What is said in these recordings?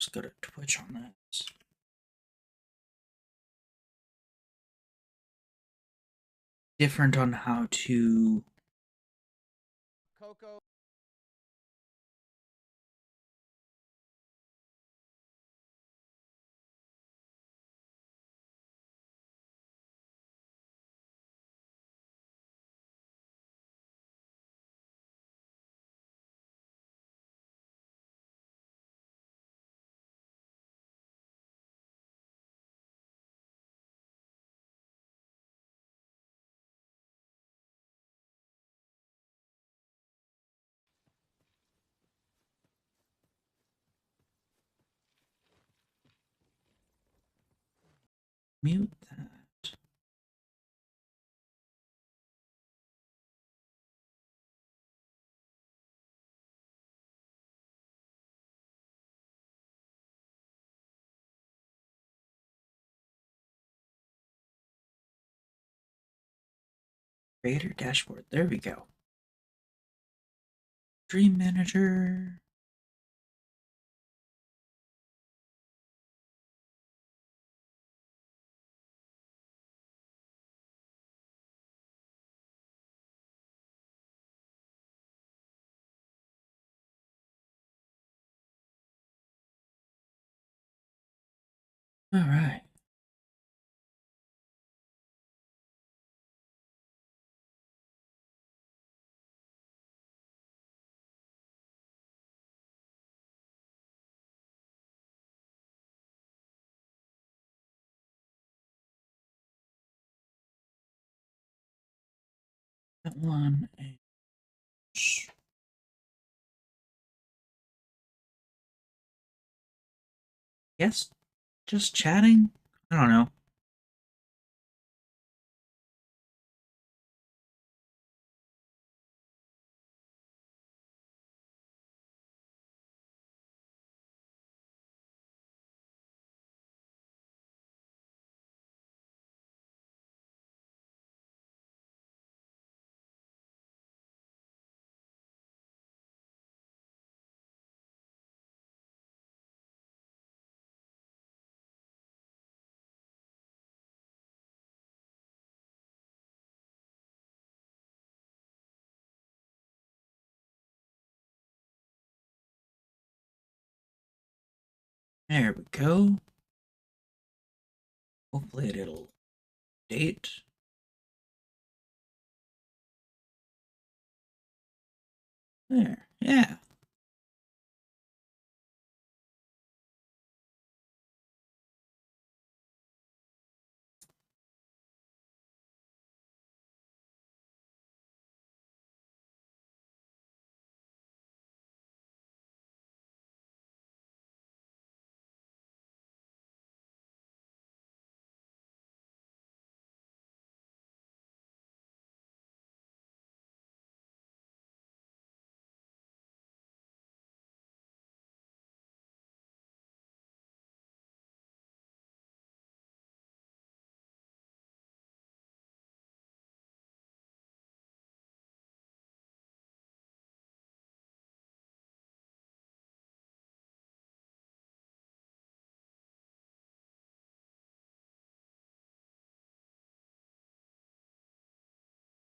Let's go to Twitch on this. Different on how to Coco. mute that. Creator dashboard. There we go. Dream Manager. All right. That one. And yes, just chatting. I don't know. There we go. Hopefully it'll date. There. Yeah.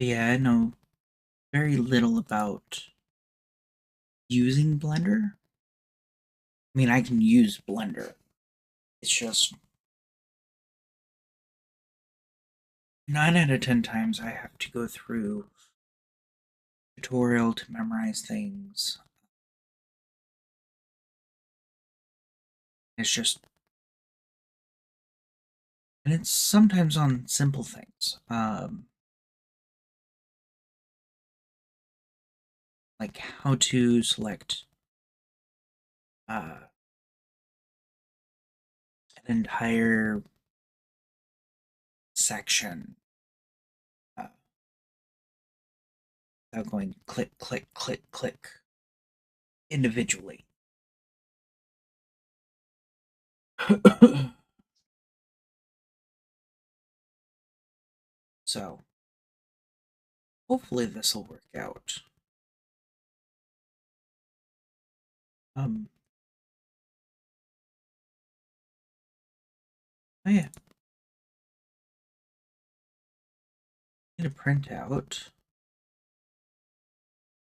Yeah, I know very little about using Blender. I mean, I can use Blender. It's just 9 out of 10 times I have to go through tutorial to memorize things. It's just, and it's sometimes on simple things. Like how to select an entire section without going click, click, click, click individually. So, hopefully this will work out. Oh yeah. Need a printout.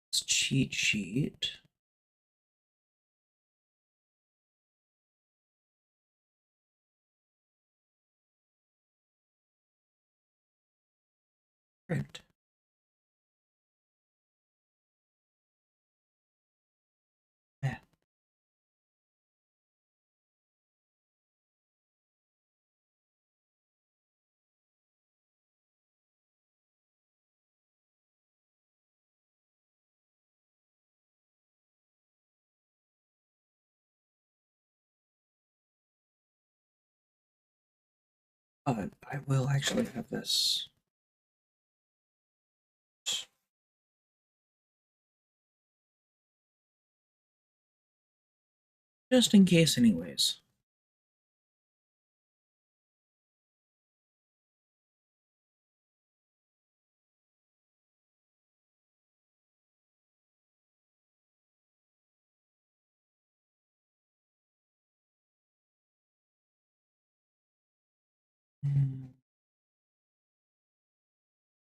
It's cheat sheet. Print. Yeah. I will actually have this. Just in case, anyways.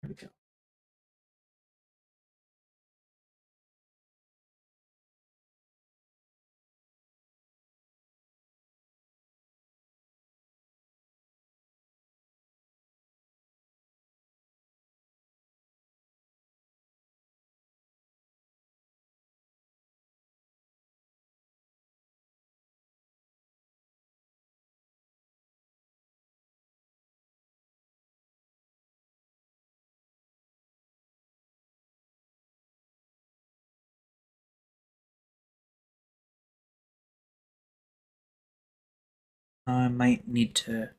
There we go. I might need to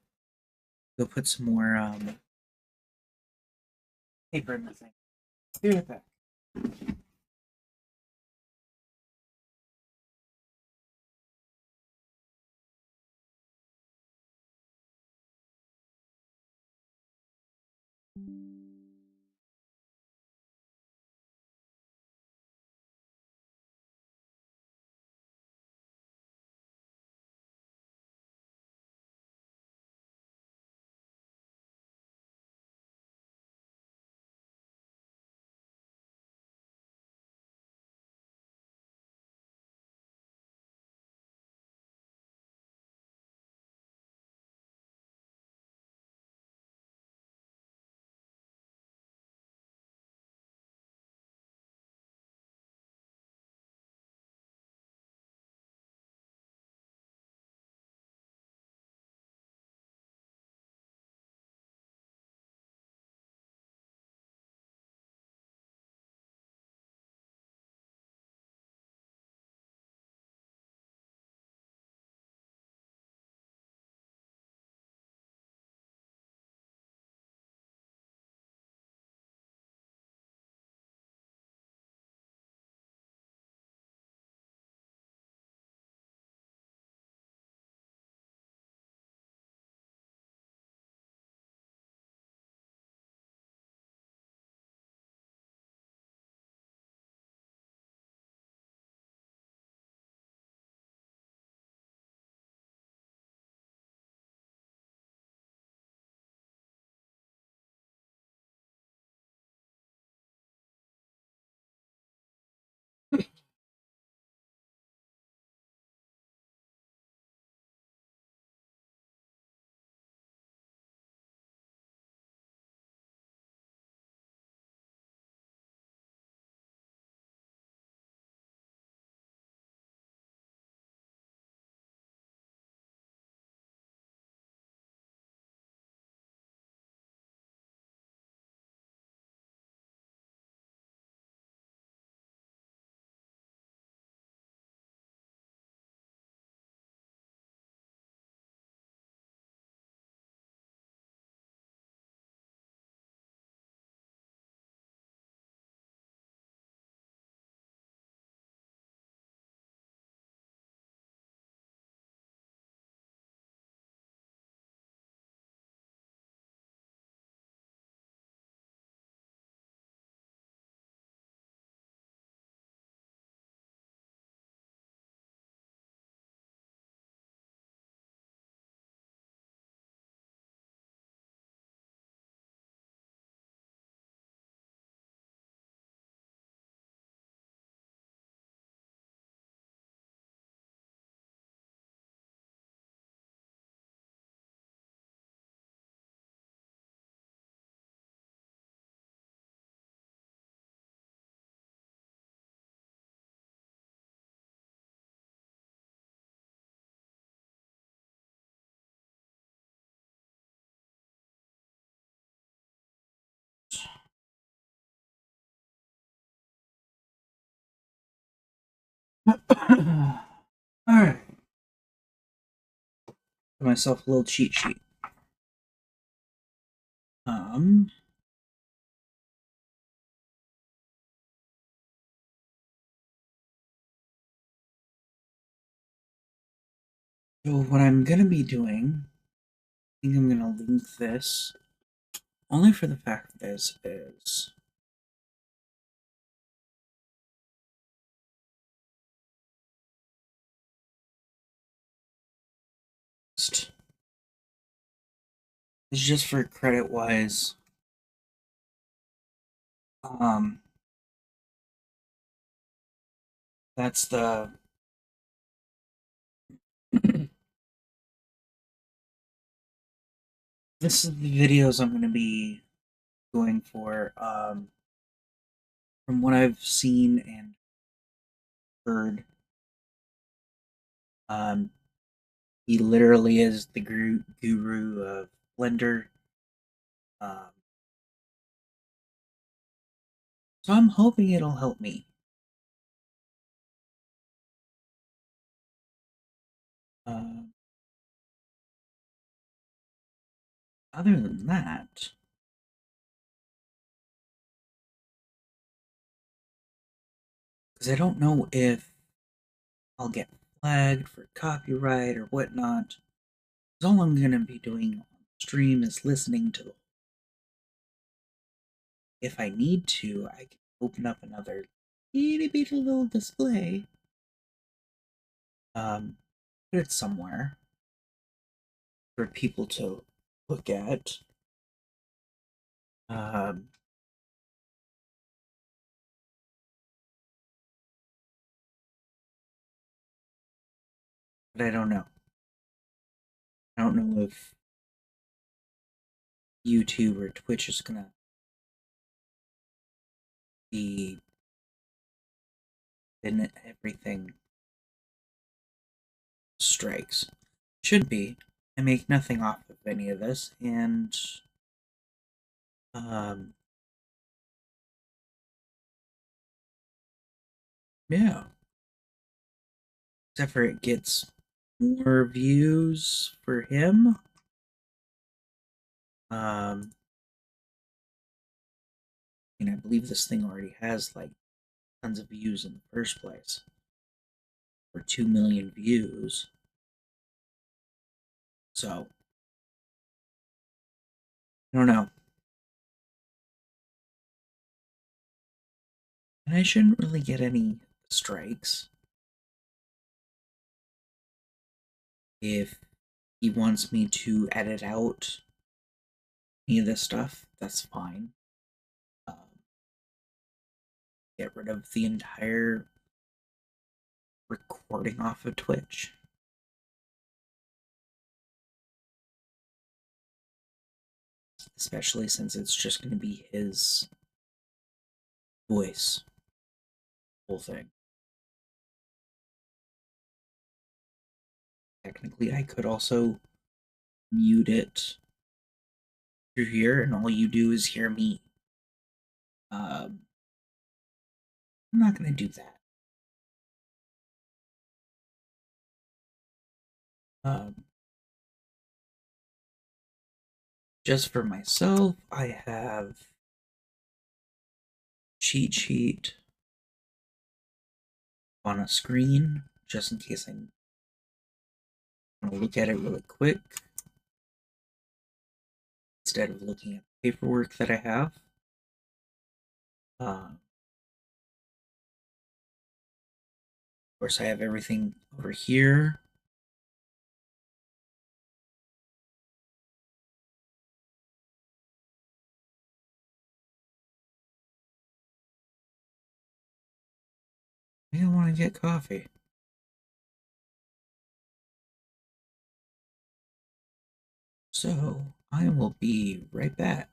go put some more paper in the thing. Be right back. Alright. Give myself a little cheat sheet. So what I'm gonna be doing, I think I'm gonna link this only for the fact that this is it's just for credit wise. Um, that's the this is the videos I'm gonna be going for. From what I've seen and heard, um, he literally is the guru of Blender. Um, so I'm hoping it'll help me. Uh, Other than that, because I don't know if I'll get flagged for copyright or whatnot. All I'm gonna be doing on stream is listening to the. If I need to, I can open up another itty bitty little display. Put it somewhere for people to look at. Um, but I don't know. I don't know if YouTube or Twitch is gonna be in everything strikes. Should be. I make nothing off of any of this, and um, yeah. Except for it gets more views for him. And I believe this thing already has like tons of views in the first place. For 2 million views. So, I don't know. And I shouldn't really get any strikes. If he wants me to edit out any of this stuff, that's fine. Get rid of the entire recording off of Twitch. Especially since it's just going to be his voice. Whole thing. Technically, I could also mute it through here, and all you do is hear me. I'm not going to do that. Um, just for myself, I have cheat sheet on a screen, just in case I want to look at it really quick instead of looking at the paperwork that I have. Of course, I have everything over here. I don't want to get coffee. So, I will be right back.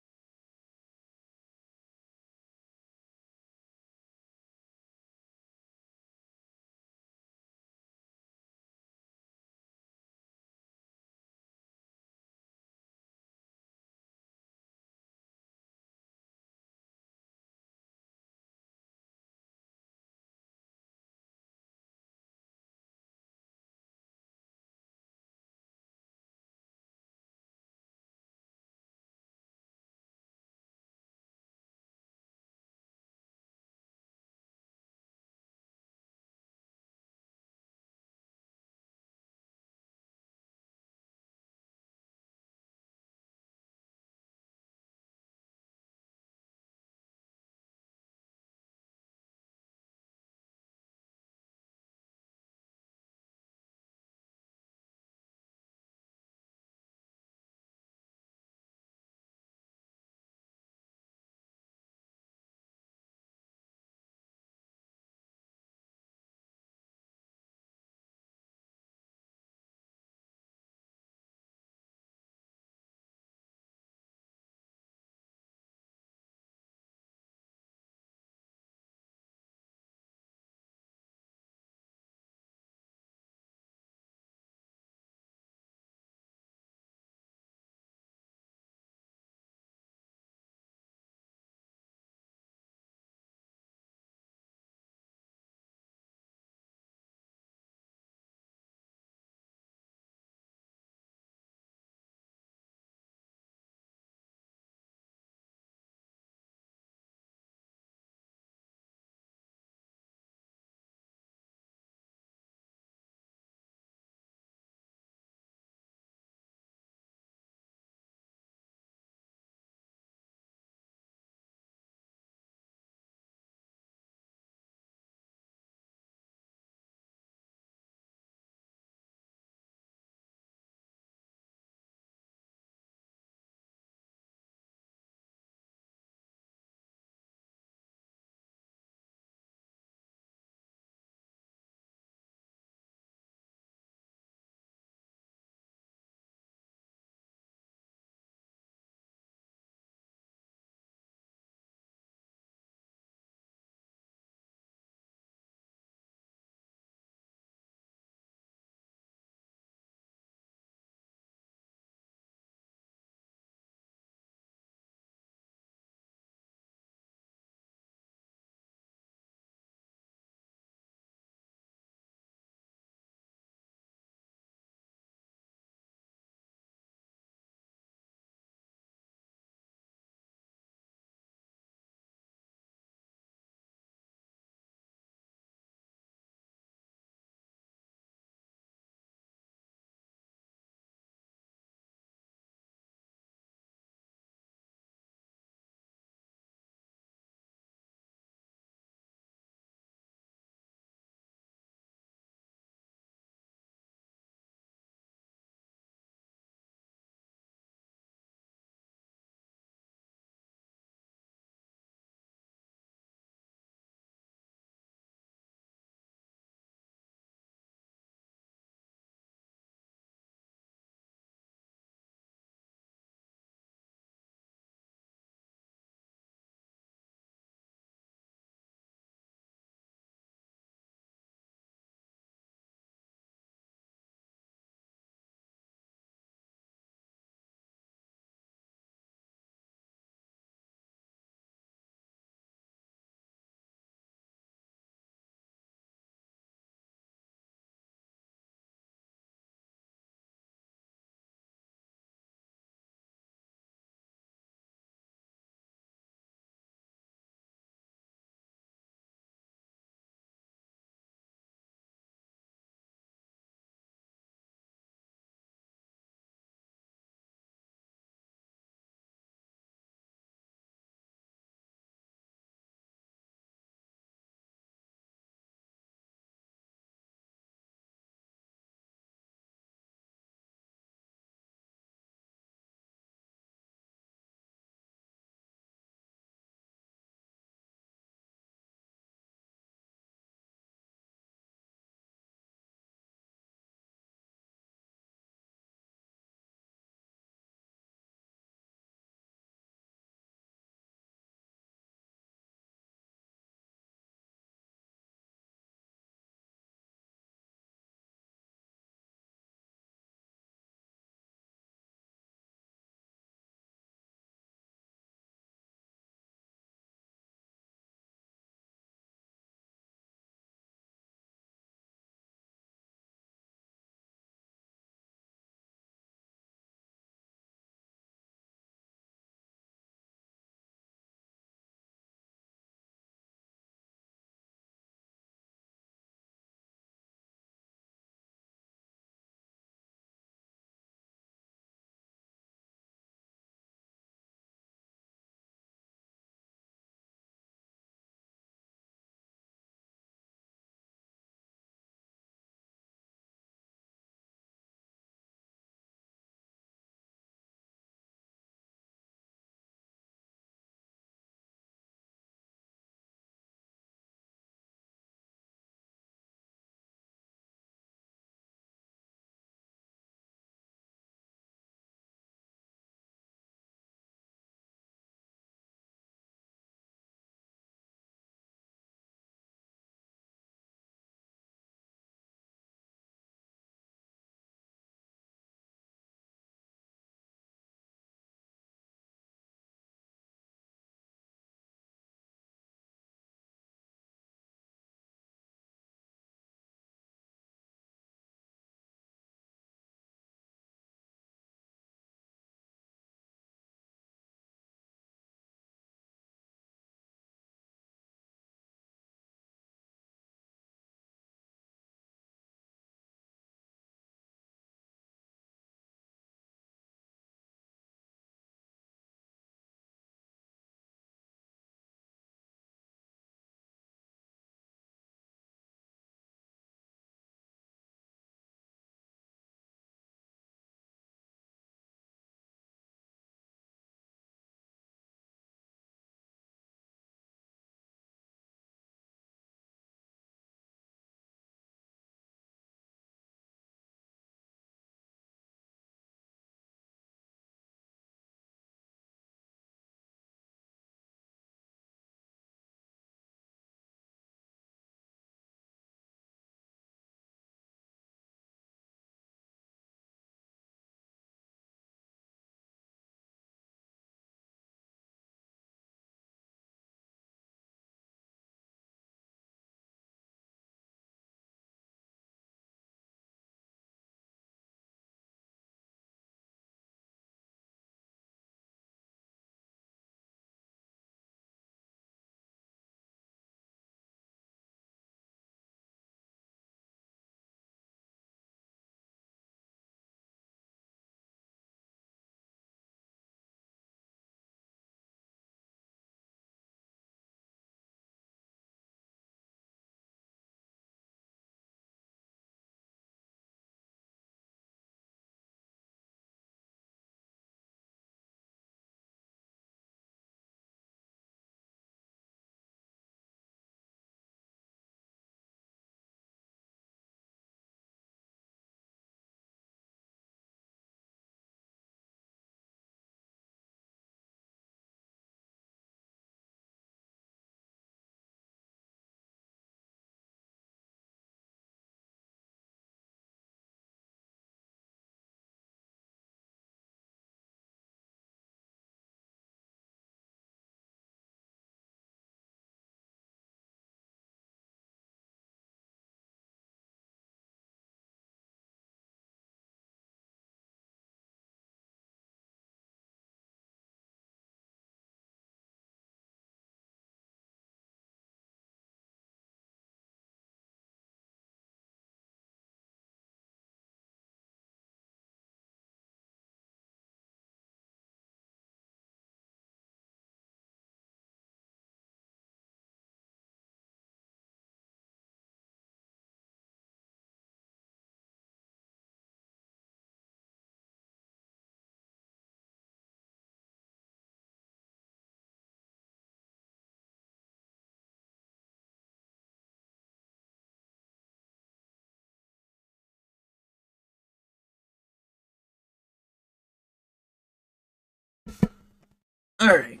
Alright.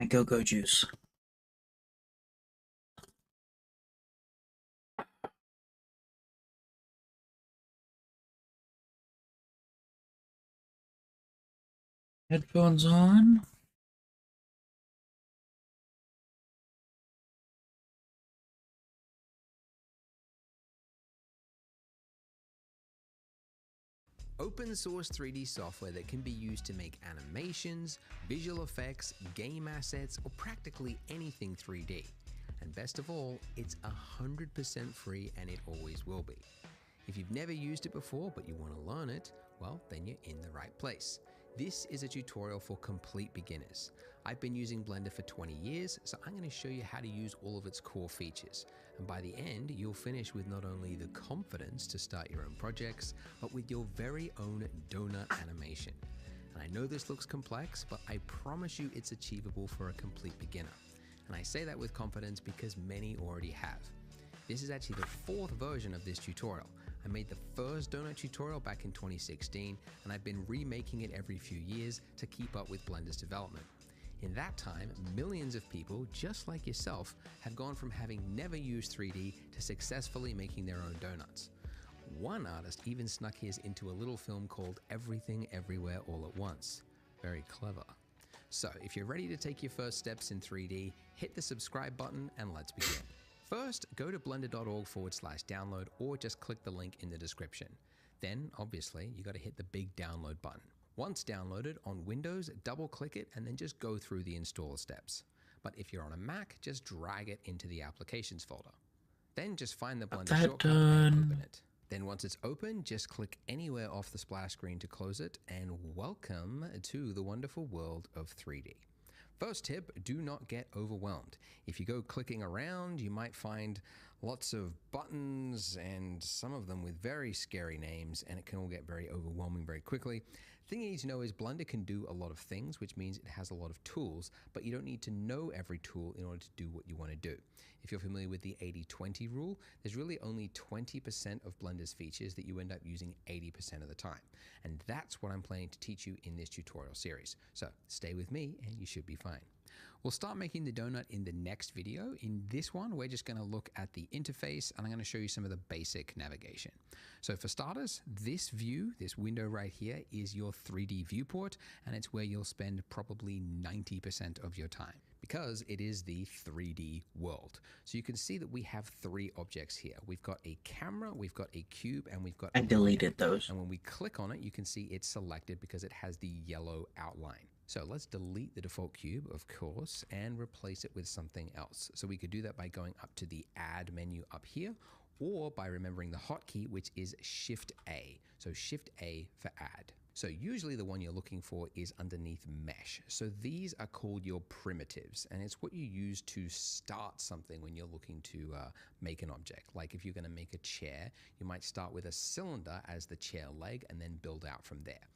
My go-go juice. Headphones on. Open source 3D software that can be used to make animations, visual effects, game assets, or practically anything 3D. And best of all, it's 100% free and it always will be. If you've never used it before but you want to learn it, well, then you're in the right place. This is a tutorial for complete beginners. I've been using Blender for 20 years, so I'm going to show you how to use all of its core features. And by the end, you'll finish with not only the confidence to start your own projects, but with your very own donut animation. And I know this looks complex, but I promise you it's achievable for a complete beginner. And I say that with confidence because many already have. This is actually the 4th version of this tutorial. I made the first donut tutorial back in 2016, and I've been remaking it every few years to keep up with Blender's development. In that time, millions of people, just like yourself, have gone from having never used 3D to successfully making their own donuts. One artist even snuck his into a little film called Everything Everywhere All at Once. Very clever. So if you're ready to take your first steps in 3D, hit the subscribe button and let's begin. First, go to blender.org/download or just click the link in the description. Then, obviously, you got to hit the big download button. Once downloaded on Windows, double click it and then just go through the install steps. But if you're on a Mac, just drag it into the applications folder. Then just find the Blender shortcut and open it. Then once it's open, just click anywhere off the splash screen to close it, and welcome to the wonderful world of 3D. First tip, do not get overwhelmed. If you go clicking around, you might find lots of buttons and some of them with very scary names, and it can all get very overwhelming very quickly. The thing you need to know is Blender can do a lot of things, which means it has a lot of tools, but you don't need to know every tool in order to do what you want to do. If you're familiar with the 80-20 rule, there's really only 20% of Blender's features that you end up using 80% of the time. And that's what I'm planning to teach you in this tutorial series. So stay with me and you should be fine. We'll start making the donut in the next video. In this one, we're just going to look at the interface and I'm going to show you some of the basic navigation. So for starters, this view, this window right here is your 3D viewport, and it's where you'll spend probably 90% of your time because it is the 3D world. So you can see that we have 3 objects here. We've got a camera, we've got a cube, and we've got I deleted those. And when we click on it, you can see it's selected because it has the yellow outline. So let's delete the default cube, of course, and replace it with something else. So we could do that by going up to the Add menu up here, or by remembering the hotkey, which is Shift A. So Shift A for Add. So usually the one you're looking for is underneath Mesh. So these are called your primitives, and it's what you use to start something when you're looking to make an object. Like if you're going to make a chair, you might start with a cylinder as the chair leg and then build out from there.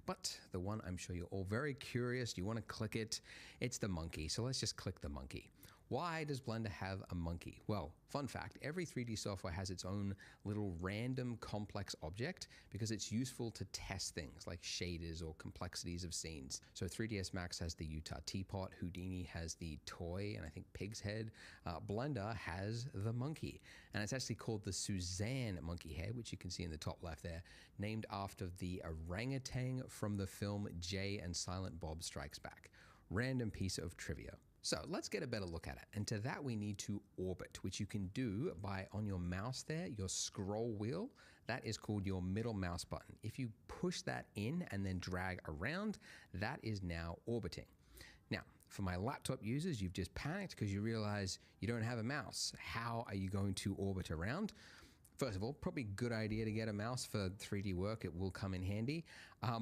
But the one I'm sure you're all very curious, you want to click it, it's the monkey. So let's just click the monkey. Why does Blender have a monkey? Well, fun fact, every 3D software has its own little random complex object because it's useful to test things like shaders or complexities of scenes. So 3ds Max has the Utah teapot, Houdini has the toy, and I think pig's head. Blender has the monkey, and it's actually called the Suzanne monkey head, which you can see in the top left there, named after the orangutan from the film Jay and Silent Bob Strikes Back. Random piece of trivia. So let's get a better look at it. And to that we need to orbit, which you can do by on your mouse there, your scroll wheel, that is called your middle mouse button. If you push that in and then drag around, that is now orbiting. Now, for my laptop users, you've just panicked because you realize you don't have a mouse. How are you going to orbit around? First of all, probably a good idea to get a mouse for 3D work. It will come in handy.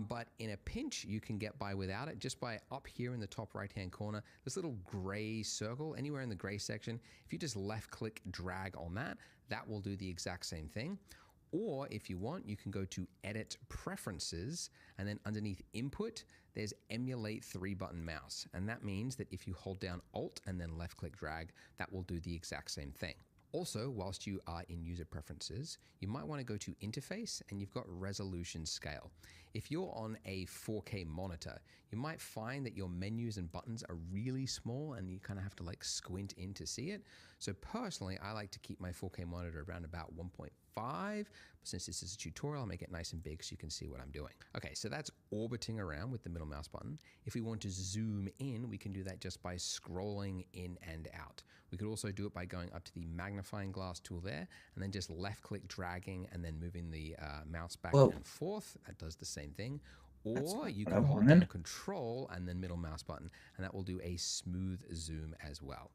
But in a pinch, you can get by without it just by up here in the top right-hand corner, this little gray circle, anywhere in the gray section. If you just left-click, drag on that, that will do the exact same thing. Or if you want, you can go to Edit Preferences, and then underneath Input, there's Emulate 3-button mouse. And that means that if you hold down Alt and then left-click drag, that will do the exact same thing. Also, whilst you are in user preferences, you might want to go to interface and you've got resolution scale. If you're on a 4K monitor, you might find that your menus and buttons are really small and you kind of have to like squint in to see it. So personally, I like to keep my 4K monitor around about 1.5, but since this is a tutorial, I'll make it nice and big so you can see what I'm doing. Okay, so that's orbiting around with the middle mouse button. If we want to zoom in, we can do that just by scrolling in and out. We could also do it by going up to the magnifying glass tool there and then just left click dragging and then moving the mouse back Whoa. and forth. That does the same thing. That's Or not you what can I hold wanted. down control and then middle mouse button, and that will do a smooth zoom as well.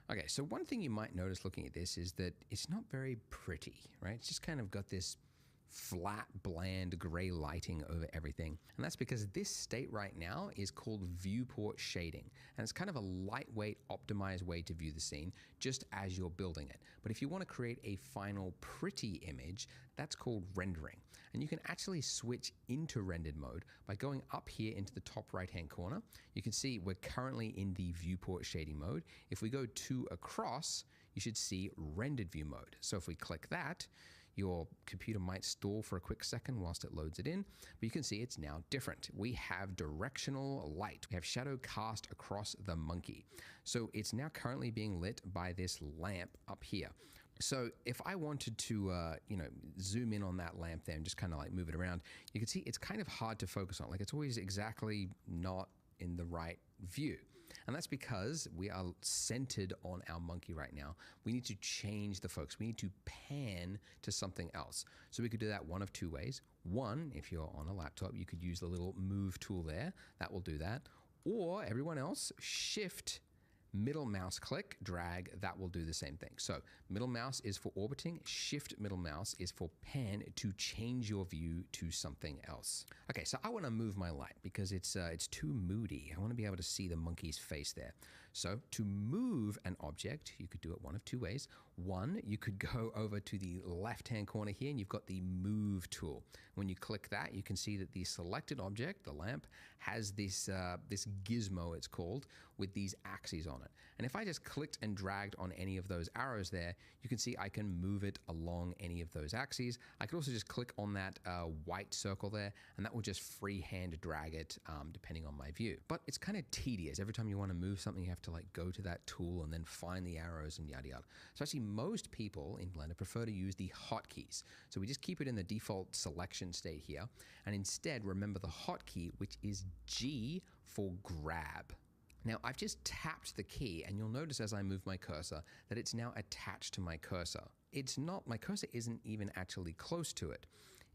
Okay, so one thing you might notice looking at this is that it's not very pretty, right? It's just kind of got this flat, bland gray lighting over everything. And that's because this state right now is called viewport shading. And it's kind of a lightweight, optimized way to view the scene just as you're building it. But if you want to create a final pretty image, that's called rendering. And you can actually switch into rendered mode by going up here into the top right-hand corner. You can see we're currently in the viewport shading mode. If we go 2 across, you should see rendered view mode. So if we click that, your computer might stall for a quick second whilst it loads it in, but you can see it's now different. We have directional light. We have shadow cast across the monkey. So it's now currently being lit by this lamp up here. So if I wanted to, zoom in on that lamp there and just kind of like move it around, you can see it's kind of hard to focus on. Like it's always exactly not in the right view. And that's because we are centered on our monkey right now. We need to change the focus. We need to pan to something else. So we could do that one of 2 ways. One, if you're on a laptop, you could use the little move tool there. That will do that. Or everyone else, shift middle mouse click, drag, that will do the same thing. So middle mouse is for orbiting, shift middle mouse is for pan to change your view to something else. Okay, so I want to move my light because it's too moody. I want to be able to see the monkey's face there. So to move an object, you could do it one of 2 ways. One, you could go over to the left-hand corner here and you've got the move tool. When you click that, you can see that the selected object, the lamp, has this gizmo, it's called, with these axes on it. And if I just clicked and dragged on any of those arrows there, you can see I can move it along any of those axes. I could also just click on that white circle there, and that will just freehand drag it depending on my view. But it's kind of tedious. Every time you want to move something, you have to like go to that tool and then find the arrows and yada yada. So actually most people in Blender prefer to use the hotkeys. So we just keep it in the default selection state here, and instead remember the hotkey, which is G for grab. Now I've just tapped the key and you'll notice as I move my cursor that it's now attached to my cursor. My cursor isn't even actually close to it.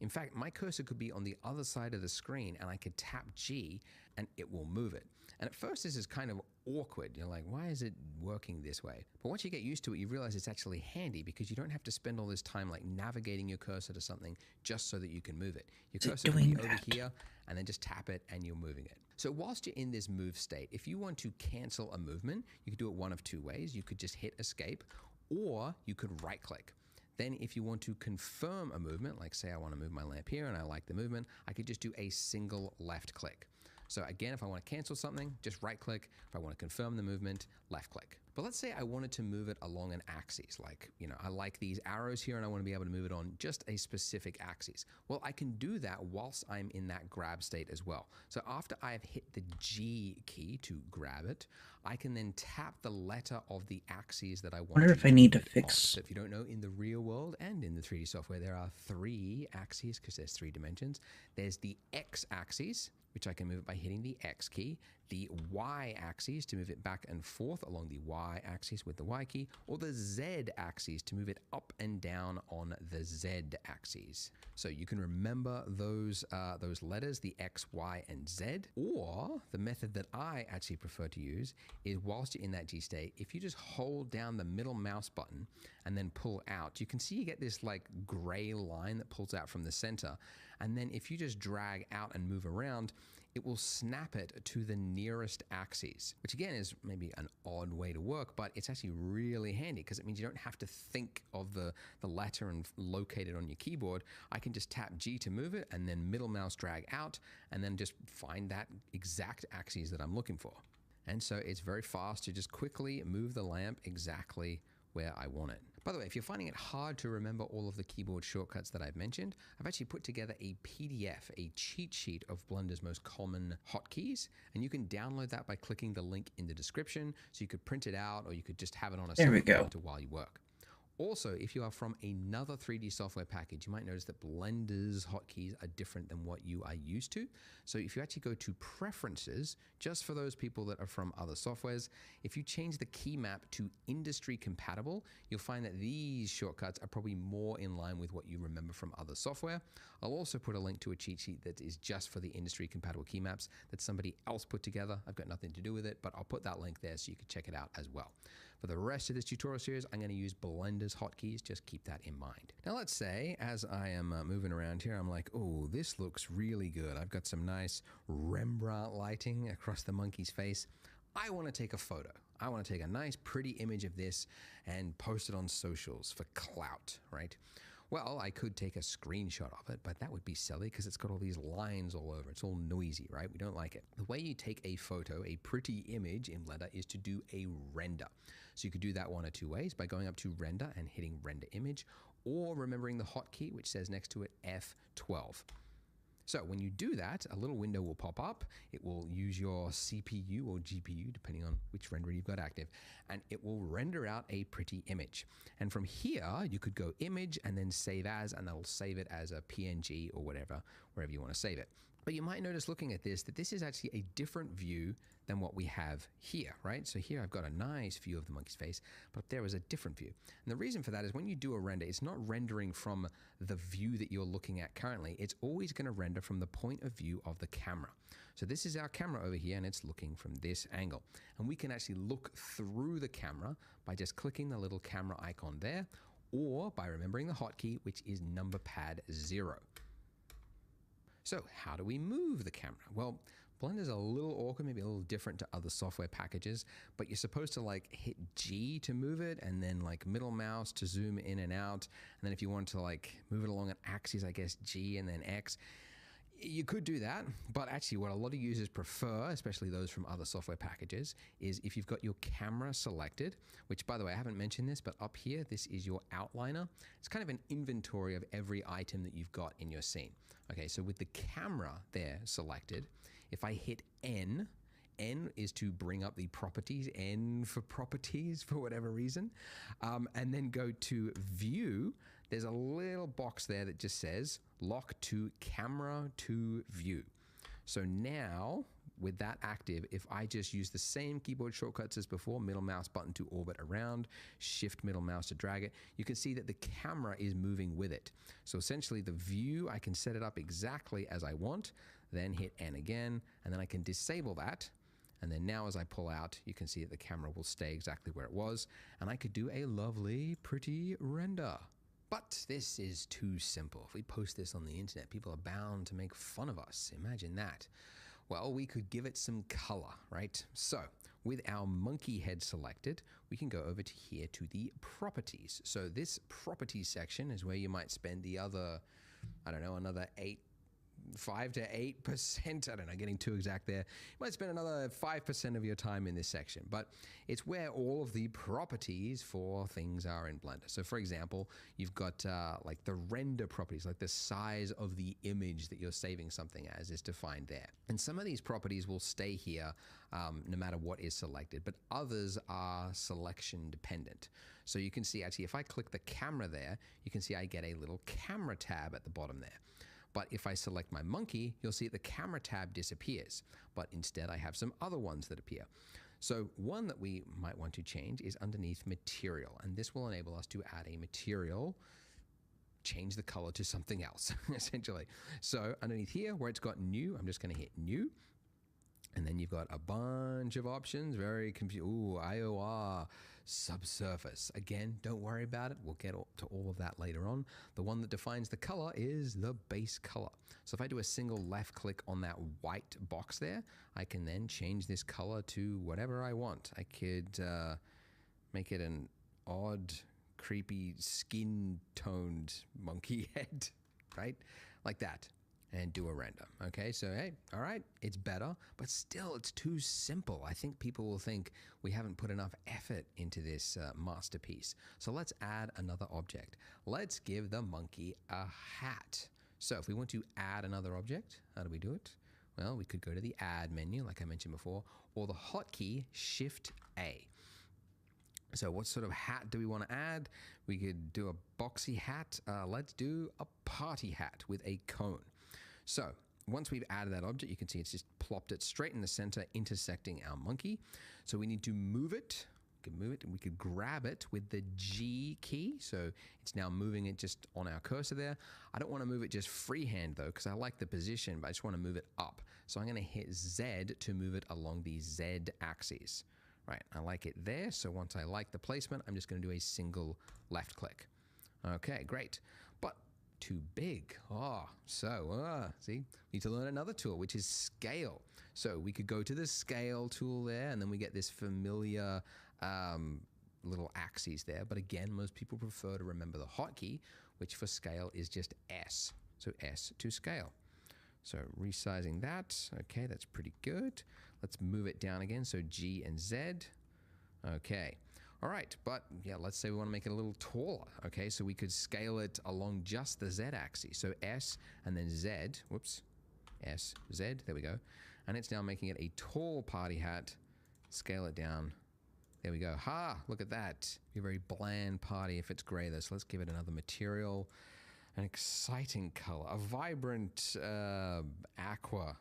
In fact, my cursor could be on the other side of the screen and I could tap G and it will move it. And at first this is kind of awkward. You're like, why is it working this way? But once you get used to it, you realize it's actually handy because you don't have to spend all this time like navigating your cursor to something just so that you can move it. Your cursor can be over here and then just tap it and you're moving it. So whilst you're in this move state, if you want to cancel a movement, you could do it one of 2 ways. You could just hit escape or you could right click. Then if you want to confirm a movement, like say I want to move my lamp here and I like the movement, I could just do a single left click. So again, if I want to cancel something, just right click. If I want to confirm the movement, left click. But let's say I wanted to move it along an axis, like, I like these arrows here and I want to be able to move it on just a specific axis. Well, I can do that whilst I'm in that grab state as well. So after I have hit the G key to grab it, I can then tap the letter of the axes that I want. I wonder if I need to on. fix. So if you don't know, in the real world and in the 3D software, there are 3 axes because there's 3 dimensions. There's the X axis, which I can move it by hitting the X key, the Y axis to move it back and forth along the Y axis with the Y key, or the Z axis to move it up and down on the Z axis. So you can remember those letters, the X, Y, and Z, or the method that I actually prefer to use is whilst you're in that G state, if you just hold down the middle mouse button and then pull out, you can see you get this like gray line that pulls out from the center. And then if you just drag out and move around, it will snap it to the nearest axes, which again is maybe an odd way to work, but it's actually really handy because it means you don't have to think of the letter and locate it on your keyboard. I can just tap G to move it and then middle mouse drag out and then just find that exact axis that I'm looking for. And so it's very fast to just quickly move the lamp exactly where I want it. By the way, if you're finding it hard to remember all of the keyboard shortcuts that I've mentioned, I've actually put together a PDF, a cheat sheet of Blunder's most common hotkeys, and you can download that by clicking the link in the description. So you could print it out, or you could just have it on a There we separate go. monitor while you work. Also, if you are from another 3D software package, you might notice that Blender's hotkeys are different than what you are used to. So if you actually go to Preferences, just for those people that are from other softwares, if you change the key map to industry compatible, you'll find that these shortcuts are probably more in line with what you remember from other software. I'll also put a link to a cheat sheet that is just for the industry compatible key maps that somebody else put together. I've got nothing to do with it, but I'll put that link there so you can check it out as well. For the rest of this tutorial series, I'm going to use Blender's hotkeys. Just keep that in mind. Now, let's say as I am moving around here, I'm like, oh, this looks really good. I've got some nice Rembrandt lighting across the monkey's face. I want to take a photo. I want to take a nice, pretty image of this and post it on socials for clout, right? Well, I could take a screenshot of it, but that would be silly because it's got all these lines all over. It's all noisy, right? We don't like it. The way you take a photo, a pretty image in Blender, is to do a render. So you could do that one of two ways, by going up to Render and hitting Render Image, or remembering the hotkey, which says next to it F12. So when you do that, a little window will pop up. It will use your CPU or GPU, depending on which renderer you've got active, and it will render out a pretty image. And from here, you could go Image and then Save As, and that'll save it as a PNG or whatever, wherever you want to save it. But you might notice looking at this that this is actually a different view than what we have here, right? So here I've got a nice view of the monkey's face, but up there is a different view. And the reason for that is when you do a render, it's not rendering from the view that you're looking at currently. It's always going to render from the point of view of the camera. So this is our camera over here, and it's looking from this angle. And we can actually look through the camera by just clicking the little camera icon there, or by remembering the hotkey, which is number pad 0. So how do we move the camera? Well, Blender's a little awkward, maybe a little different to other software packages, but you're supposed to like hit G to move it, and then like middle mouse to zoom in and out. And then if you want to like move it along an axis, I guess G and then X. You could do that, but actually what a lot of users prefer, especially those from other software packages, is if you've got your camera selected, which by the way, I haven't mentioned this, but up here, this is your outliner. It's kind of an inventory of every item that you've got in your scene. Okay, so with the camera there selected, if I hit N, N is to bring up the properties, N for properties for whatever reason, and then go to View. There's a little box there that just says Lock to Camera to View. So now, with that active, if I just use the same keyboard shortcuts as before, middle mouse button to orbit around, shift middle mouse to drag it, you can see that the camera is moving with it. So essentially the view, I can set it up exactly as I want, then hit N again, and then I can disable that. And then now as I pull out, you can see that the camera will stay exactly where it was, and I could do a lovely, pretty render. But this is too simple. If we post this on the internet, people are bound to make fun of us. Imagine that. Well, we could give it some color, right? So with our monkey head selected, we can go over to here to the properties. So this properties section is where you might spend the other, I don't know, another 5 to 8%, I don't know, getting too exact there. You might spend another 5% of your time in this section, but it's where all of the properties for things are in Blender. So for example, you've got like the render properties, like the size of the image that you're saving something as is defined there. And some of these properties will stay here no matter what is selected, but others are selection dependent. So you can see actually if I click the camera there, you can see I get a little camera tab at the bottom there. But if I select my monkey, you'll see the camera tab disappears, but instead I have some other ones that appear. So one that we might want to change is underneath material, and this will enable us to add a material, change the color to something else, essentially. So underneath here where it's got new, I'm just gonna hit new, and then you've got a bunch of options, very confusing. Ooh, IOR, subsurface. Again, don't worry about it. We'll get to all of that later on. The one that defines the color is the base color. So if I do a single left click on that white box there, I can then change this color to whatever I want. I could make it an odd, creepy, skin-toned monkey head, right? Like that. and do a render. Okay, so hey, all right, it's better, but still it's too simple. I think people will think we haven't put enough effort into this masterpiece. So let's add another object. Let's give the monkey a hat. So if we want to add another object, how do we do it? Well, we could go to the add menu, like I mentioned before, or the hotkey Shift A. So what sort of hat do we want to add? We could do a boxy hat. Let's do a party hat with a cone. So once we've added that object, you can see it's just plopped it straight in the center, intersecting our monkey. So we need to move it. We can move it and we could grab it with the G key. So it's now moving it just on our cursor there. I don't want to move it just freehand though, because I like the position, but I just want to move it up. So I'm going to hit Z to move it along the Z axis. Right, I like it there. So once I like the placement, I'm just going to do a single left click. Okay, great. But too big. See, need to learn another tool, which is scale. So we could go to the scale tool there, and then we get this familiar little axes there. But again, most people prefer to remember the hotkey, which for scale is just S. So S to scale. So resizing that. Okay, that's pretty good. Let's move it down again. So G and Z. Okay. All right. But yeah, let's say we want to make it a little taller. Okay. So we could scale it along just the Z axis. So S and then Z. Whoops. S, Z. There we go. And it's now making it a tall party hat. Scale it down. There we go. Ha! Look at that. Be a very bland party if it's gray though. So let's give it another material. An exciting color. A vibrant aqua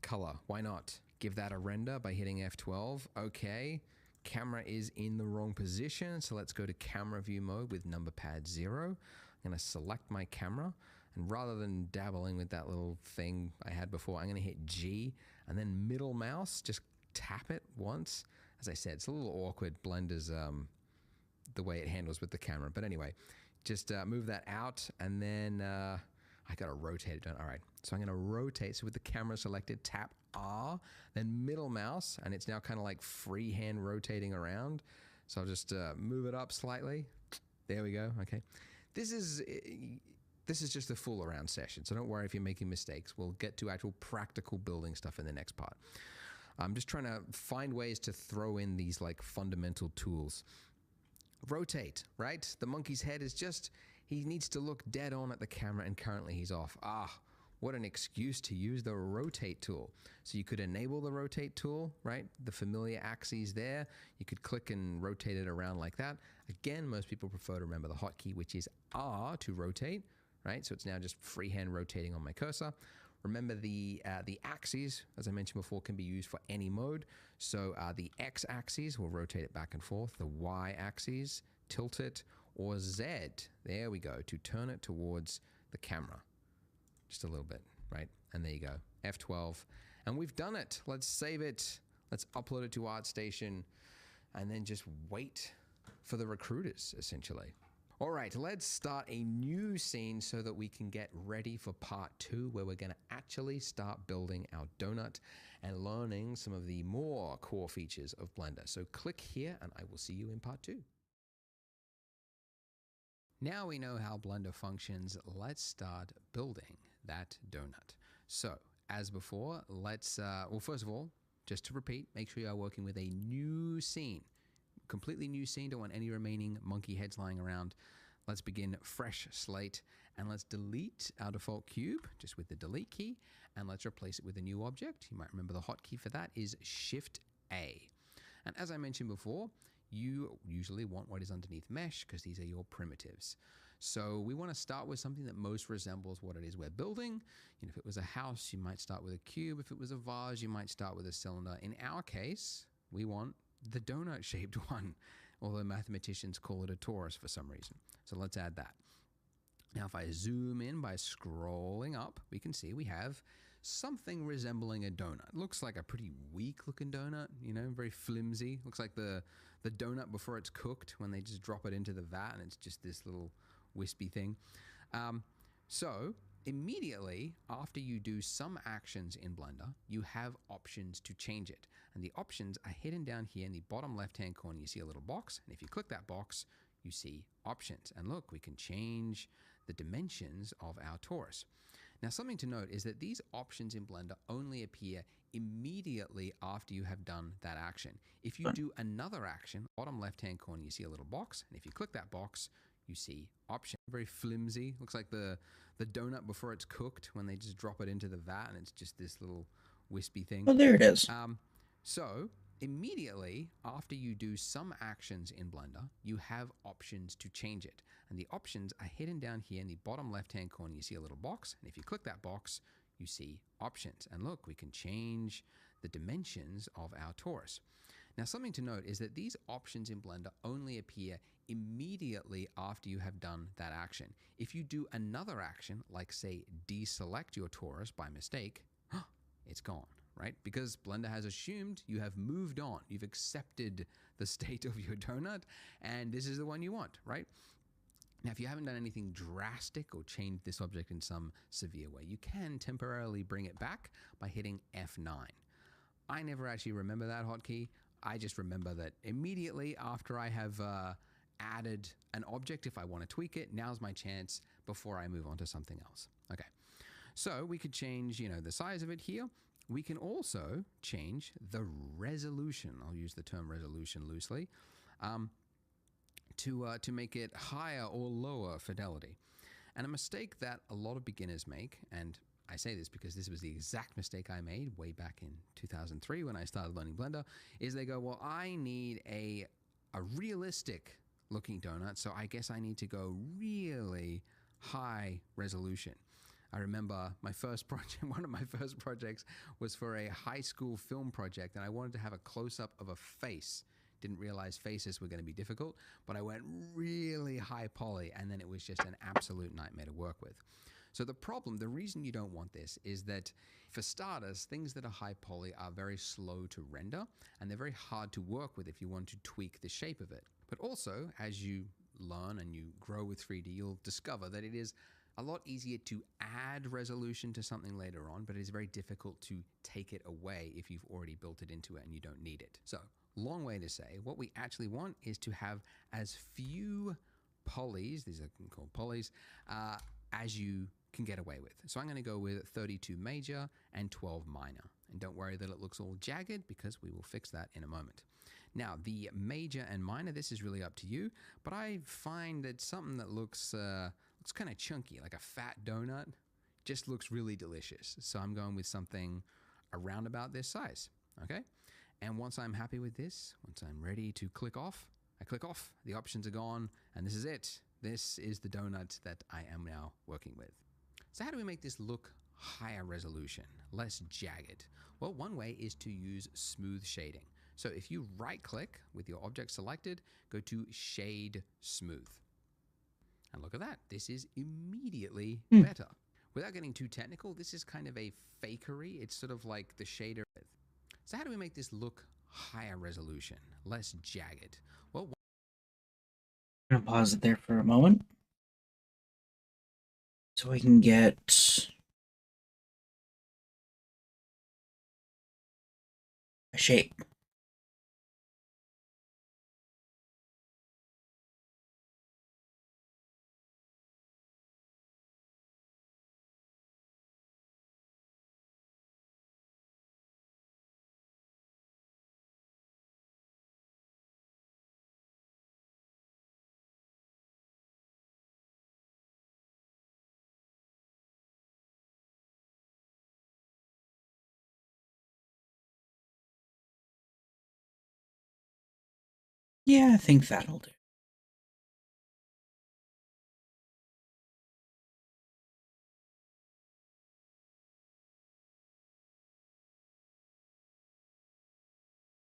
color. Why not? Give that a render by hitting F12. Okay. Camera is in the wrong position. So let's go to camera view mode with number pad 0. I'm going to select my camera. And rather than dabbling with that little thing I had before, I'm going to hit G and then middle mouse. Just tap it once. As I said, it's a little awkward. Blender's the way it handles with the camera. But anyway, just move that out and then I got to rotate it. All right. So I'm going to rotate. So with the camera selected, tap R, then middle mouse, and it's now kind of like freehand rotating around. So I'll just move it up slightly. There we go. Okay. This is just a fool around session. So don't worry if you're making mistakes. We'll get to actual practical building stuff in the next part. I'm just trying to find ways to throw in these like fundamental tools. Rotate, right? The monkey's head is just, he needs to look dead on at the camera and currently he's off. What an excuse to use the rotate tool. So you could enable the rotate tool, right? The familiar axes there. You could click and rotate it around like that. Again, most people prefer to remember the hotkey, which is R to rotate, right? So it's now just freehand rotating on my cursor. Remember the axes, as I mentioned before, can be used for any mode. So the X axis will rotate it back and forth. The Y axis, tilt it, or Z, there we go, to turn it towards the camera. Just a little bit, right? And there you go, F12. And we've done it. Let's save it. Let's upload it to ArtStation and then just wait for the recruiters, essentially. All right, let's start a new scene so that we can get ready for part 2, where we're going to actually start building our donut and learning some of the more core features of Blender. So click here and I will see you in part 2. Now we know how Blender functions, let's start building that donut. So as before, let's, well, first of all, just to repeat, make sure you are working with a new scene. Completely new scene, don't want any remaining monkey heads lying around. Let's begin fresh slate and let's delete our default cube just with the delete key and let's replace it with a new object. You might remember the hotkey for that is Shift A. And as I mentioned before, you usually want what is underneath mesh because these are your primitives. So we want to start with something that most resembles what it is we're building. You know, if it was a house, you might start with a cube. If it was a vase, you might start with a cylinder. In our case, we want the donut shaped one, although mathematicians call it a torus for some reason. So let's add that. Now, if I zoom in by scrolling up, we can see we have something resembling a donut. Looks like a pretty weak looking donut, you know, very flimsy. Looks like the donut before it's cooked when they just drop it into the vat and it's just this little wispy thing. So immediately after you do some actions in Blender, you have options to change it. And the options are hidden down here in the bottom left-hand corner. You see a little box. And if you click that box, you see options. And look, we can change the dimensions of our torus. Now, something to note is that these options in Blender only appear immediately after you have done that action. If you do another action, bottom left-hand corner, you see a little box. And if you click that box, you see option. Very flimsy. Looks like the donut before it's cooked when they just drop it into the vat and it's just this little wispy thing. Oh, there it is. So immediately after you do some actions in Blender, you have options to change it. And the options are hidden down here in the bottom left-hand corner. You see a little box. And if you click that box, you see options. And look, we can change the dimensions of our torus. Now, something to note is that these options in Blender only appear immediately after you have done that action. If you do another action, like say deselect your torus by mistake, it's gone, right? Because Blender has assumed you have moved on. You've accepted the state of your donut, and this is the one you want, right? Now, if you haven't done anything drastic or changed this object in some severe way, you can temporarily bring it back by hitting F9. I never actually remember that hotkey. I just remember that immediately after I have added an object, if I want to tweak it, now's my chance before I move on to something else. Okay, so we could change, the size of it here. We can also change the resolution. I'll use the term resolution loosely. To make it higher or lower fidelity. And a mistake that a lot of beginners make, and I say this because this was the exact mistake I made way back in 2003 when I started learning Blender, is they go, well, I need a realistic looking donut, so I guess I need to go really high resolution. I remember my first project, one of my first projects was for a high school film project, and I wanted to have a close-up of a face. Didn't realize faces were going to be difficult, but I went really high poly, and then it was just an absolute nightmare to work with. So the reason you don't want this is that for starters, things that are high poly are very slow to render, and they're very hard to work with if you want to tweak the shape of it. But also, as you learn and you grow with 3D, you'll discover that it is a lot easier to add resolution to something later on, but it is very difficult to take it away if you've already built it into it and you don't need it. So, long way to say, what we actually want is to have as few polys, these are called polys, as you can get away with. So I'm going to go with 32 major and 12 minor. And don't worry that it looks all jagged, because we will fix that in a moment. Now, the major and minor, this is really up to you, but I find that something that looks kind of chunky, like a fat donut, just looks really delicious. So I'm going with something around about this size, okay? And once I'm happy with this, once I'm ready to click off, I click off, the options are gone, and this is it. This is the donut that I am now working with. So how do we make this look higher resolution, less jagged? Well, one way is to use smooth shading. So if you right click with your object selected, go to Shade Smooth. And look at that, this is immediately better. Without getting too technical, this is kind of a fakery. It's sort of like the shader. So how do we make this look higher resolution, less jagged? Well, I'm gonna pause it there for a moment so we can get a shape. Yeah, I think that'll do.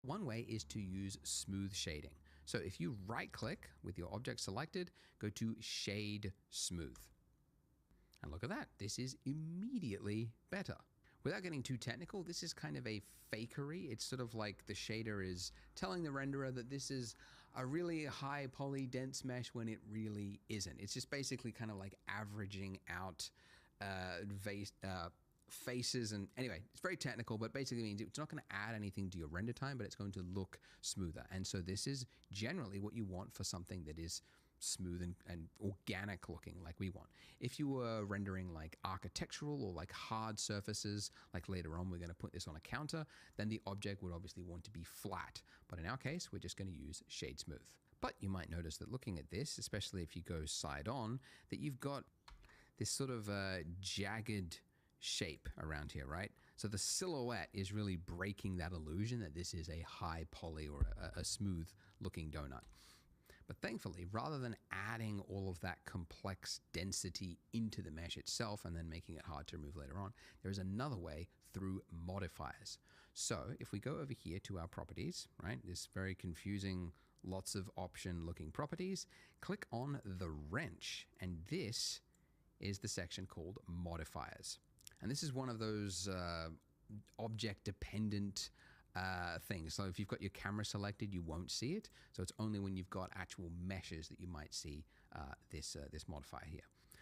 one way is to use smooth shading. So if you right click with your object selected, go to Shade Smooth. And look at that, this is immediately better. Without getting too technical, this is kind of a fakery. It's sort of like the shader is telling the renderer that this is a really high poly dense mesh when it really isn't. It's just basically kind of like averaging out faces, and anyway, it's very technical, but basically means it's not going to add anything to your render time, but it's going to look smoother. And so this is generally what you want for something that is smooth and organic looking like we want. If you were rendering like architectural or like hard surfaces, like later on we're going to put this on a counter, then the object would obviously want to be flat. But in our case, we're just going to use shade smooth. But you might notice that looking at this, especially if you go side on, that you've got this sort of jagged shape around here, right? So the silhouette is really breaking that illusion that this is a high poly or a smooth looking donut. But thankfully, rather than adding all of that complex density into the mesh itself and then making it hard to remove later on, there is another way through modifiers. So if we go over here to our properties, right, this very confusing, lots of option looking properties, click on the wrench, and this is the section called modifiers. And this is one of those object dependent things. So if you've got your camera selected, you won't see it. So it's only when you've got actual meshes that you might see this modifier here.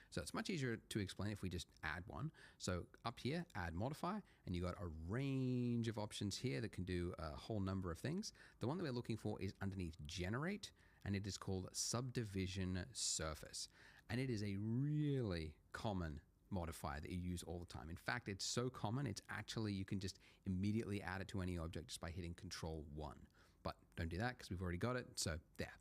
So it's much easier to explain if we just add one. So up here, add modifier, and you got a range of options here that can do a whole number of things. The one that we're looking for is underneath generate, and it is called subdivision surface. And it is a really common modifier that you use all the time. In fact, it's so common, it's actually, you can just immediately add it to any object just by hitting Control 1. But don't do that because we've already got it, so there.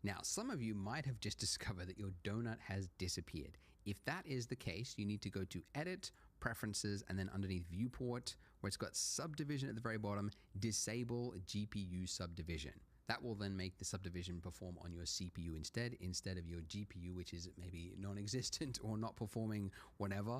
Now, some of you might have just discovered that your donut has disappeared. If that is the case, you need to go to Edit, Preferences, and then underneath Viewport, where it's got Subdivision at the very bottom, disable GPU subdivision. That will then make the subdivision perform on your CPU instead of your GPU, which is maybe non-existent or not performing whatever.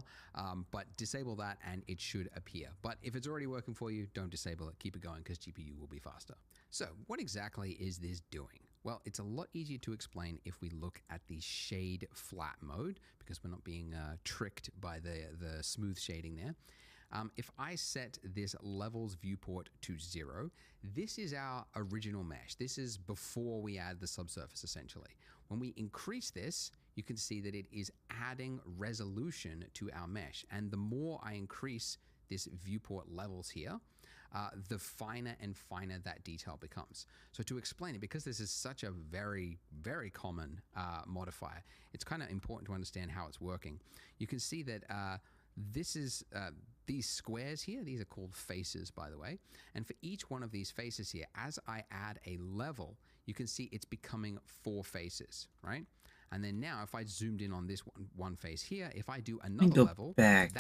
But disable that and it should appear. But if it's already working for you, don't disable it. Keep it going because GPU will be faster. So what exactly is this doing? Well, it's a lot easier to explain if we look at the shade flat mode, because we're not being tricked by the smooth shading there. If I set this levels viewport to 0, this is our original mesh. This is before we add the subsurface essentially. When we increase this, you can see that it is adding resolution to our mesh. And the more I increase this viewport levels here, the finer and finer that detail becomes. So to explain it, because this is such a very, very common modifier, it's kind of important to understand how it's working. You can see that this is these squares here, these are called faces, by the way. And for each one of these faces here, as I add a level, you can see it's becoming 4 faces, right? And then now if I zoomed in on this one face here, if I do another level, back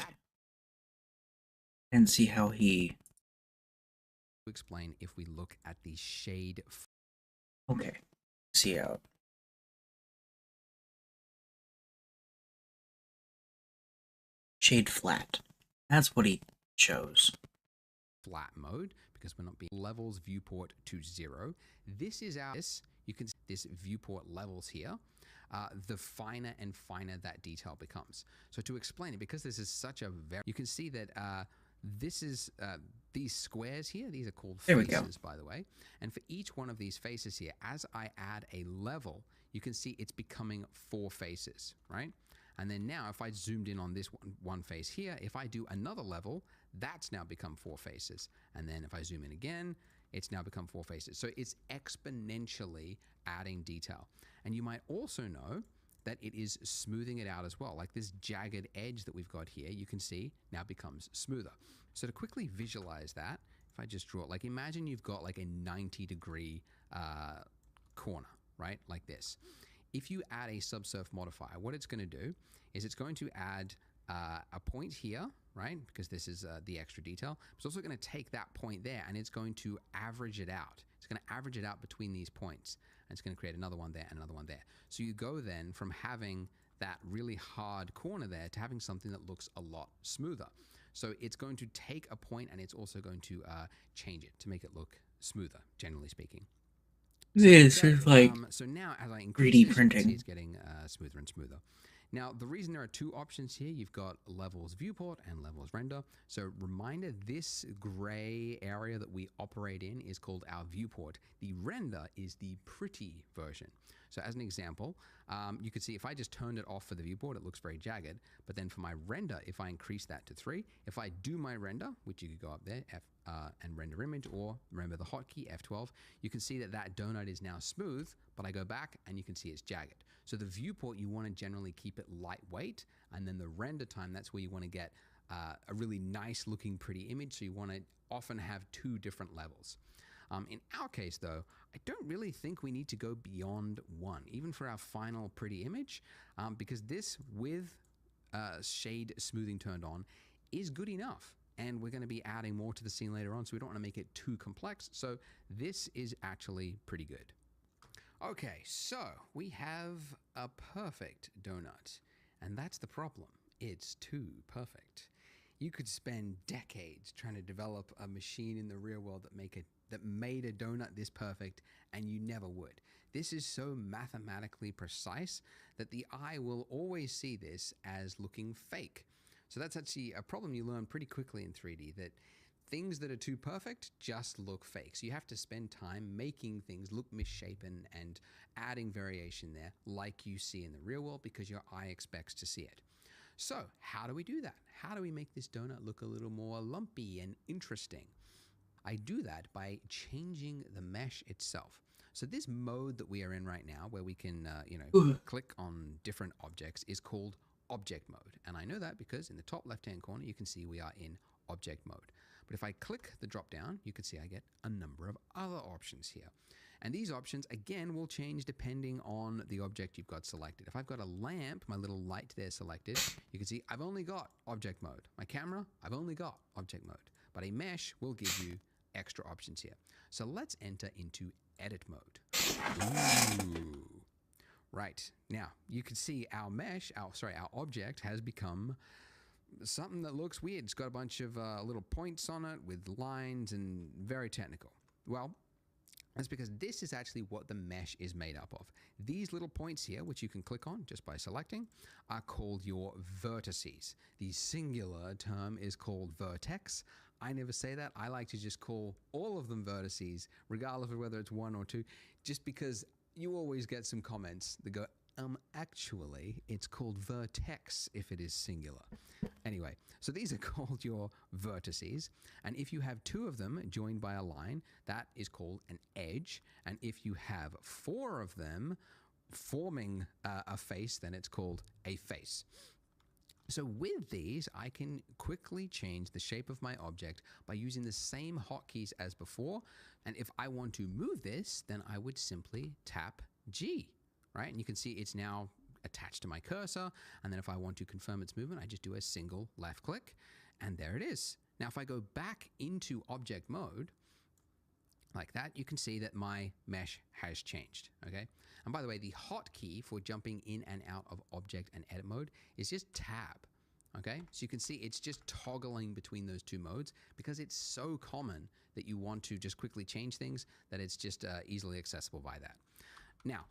and see how he explain if we look at the shade. Okay, see how shade flat. That's what he chose. Flat mode, because we're not being levels viewport to 0. This is our, you can see this viewport levels here. The finer and finer that detail becomes. So to explain it, because this is such a very, you can see that this is these squares here, these are called faces, by the way. And for each one of these faces here, as I add a level, you can see it's becoming 4 faces, right? And then now if I zoomed in on this one face here, if I do another level, that's now become 4 faces. And then if I zoom in again, it's now become 4 faces. So it's exponentially adding detail. And you might also know that it is smoothing it out as well. Like this jagged edge that we've got here, you can see now becomes smoother. So to quickly visualize that, if I just draw it, like imagine you've got like a 90-degree corner, right? Like this. If you add a subsurf modifier, what it's going to do is it's going to add a point here, right? Because this is the extra detail. It's also going to take that point there and it's going to average it out. It's going to average it out between these points. And it's going to create another one there and another one there. So you go then from having that really hard corner there to having something that looks a lot smoother. So it's going to take a point and it's also going to change it to make it look smoother, generally speaking. So it's like so now as I increase 3D this, printing. you can see it's getting smoother and smoother. Now, the reason there are 2 options here, you've got levels viewport and levels render. So reminder, this gray area that we operate in is called our viewport. The render is the pretty version. So as an example, you could see if I just turned it off for the viewport, it looks very jagged. But then for my render, if I increase that to 3, if I do my render, which you could go up there, and render image, or remember the hotkey, F12, you can see that that donut is now smooth, but I go back and you can see it's jagged. So the viewport, you want to generally keep it lightweight, and then the render time, that's where you want to get a really nice looking pretty image. So you want to often have 2 different levels. In our case though, I don't really think we need to go beyond 1, even for our final pretty image, because this with shade smoothing turned on is good enough. And we're going to be adding more to the scene later on, so we don't want to make it too complex. So this is actually pretty good. Okay, so we have a perfect donut, and that's the problem. It's too perfect. You could spend decades trying to develop a machine in the real world that made a donut this perfect, and you never would. This is so mathematically precise that the eye will always see this as looking fake. So that's actually a problem you learn pretty quickly in 3D, that things that are too perfect just look fake. So you have to spend time making things look misshapen and adding variation there like you see in the real world, because your eye expects to see it. So how do we do that? How do we make this donut look a little more lumpy and interesting? I do that by changing the mesh itself. So this mode that we are in right now, where we can click on different objects, is called object mode. And I know that because in the top left-hand corner, you can see we are in object mode. But if I click the drop down, you can see I get a number of other options here. And these options, again, will change depending on the object you've got selected. If I've got a lamp, my little light there selected, you can see I've only got object mode. My camera, I've only got object mode. But a mesh will give you extra options here. So let's enter into edit mode. Ooh. Right, now you can see our mesh, our object has become something that looks weird. It's got a bunch of little points on it with lines and very technical. Well, that's because this is actually what the mesh is made up of. These little points here, which you can click on just by selecting, are called your vertices. The singular term is called vertex. I never say that. I like to just call all of them vertices, regardless of whether it's 1 or 2, just because you always get some comments that go, actually, it's called vertex if it is singular. Anyway, so these are called your vertices. And if you have 2 of them joined by a line, that is called an edge. And if you have 4 of them forming a face, then it's called a face. So with these, I can quickly change the shape of my object by using the same hotkeys as before. And if I want to move this, then I would simply tap G, right? And you can see it's now attached to my cursor. And then if I want to confirm its movement, I just do a single left click, and there it is. Now, if I go back into object mode, like that, you can see that my mesh has changed, okay? And by the way, the hotkey for jumping in and out of object and edit mode is just tab, okay? So you can see it's just toggling between those 2 modes because it's so common that you want to just quickly change things that it's just easily accessible by that. Now,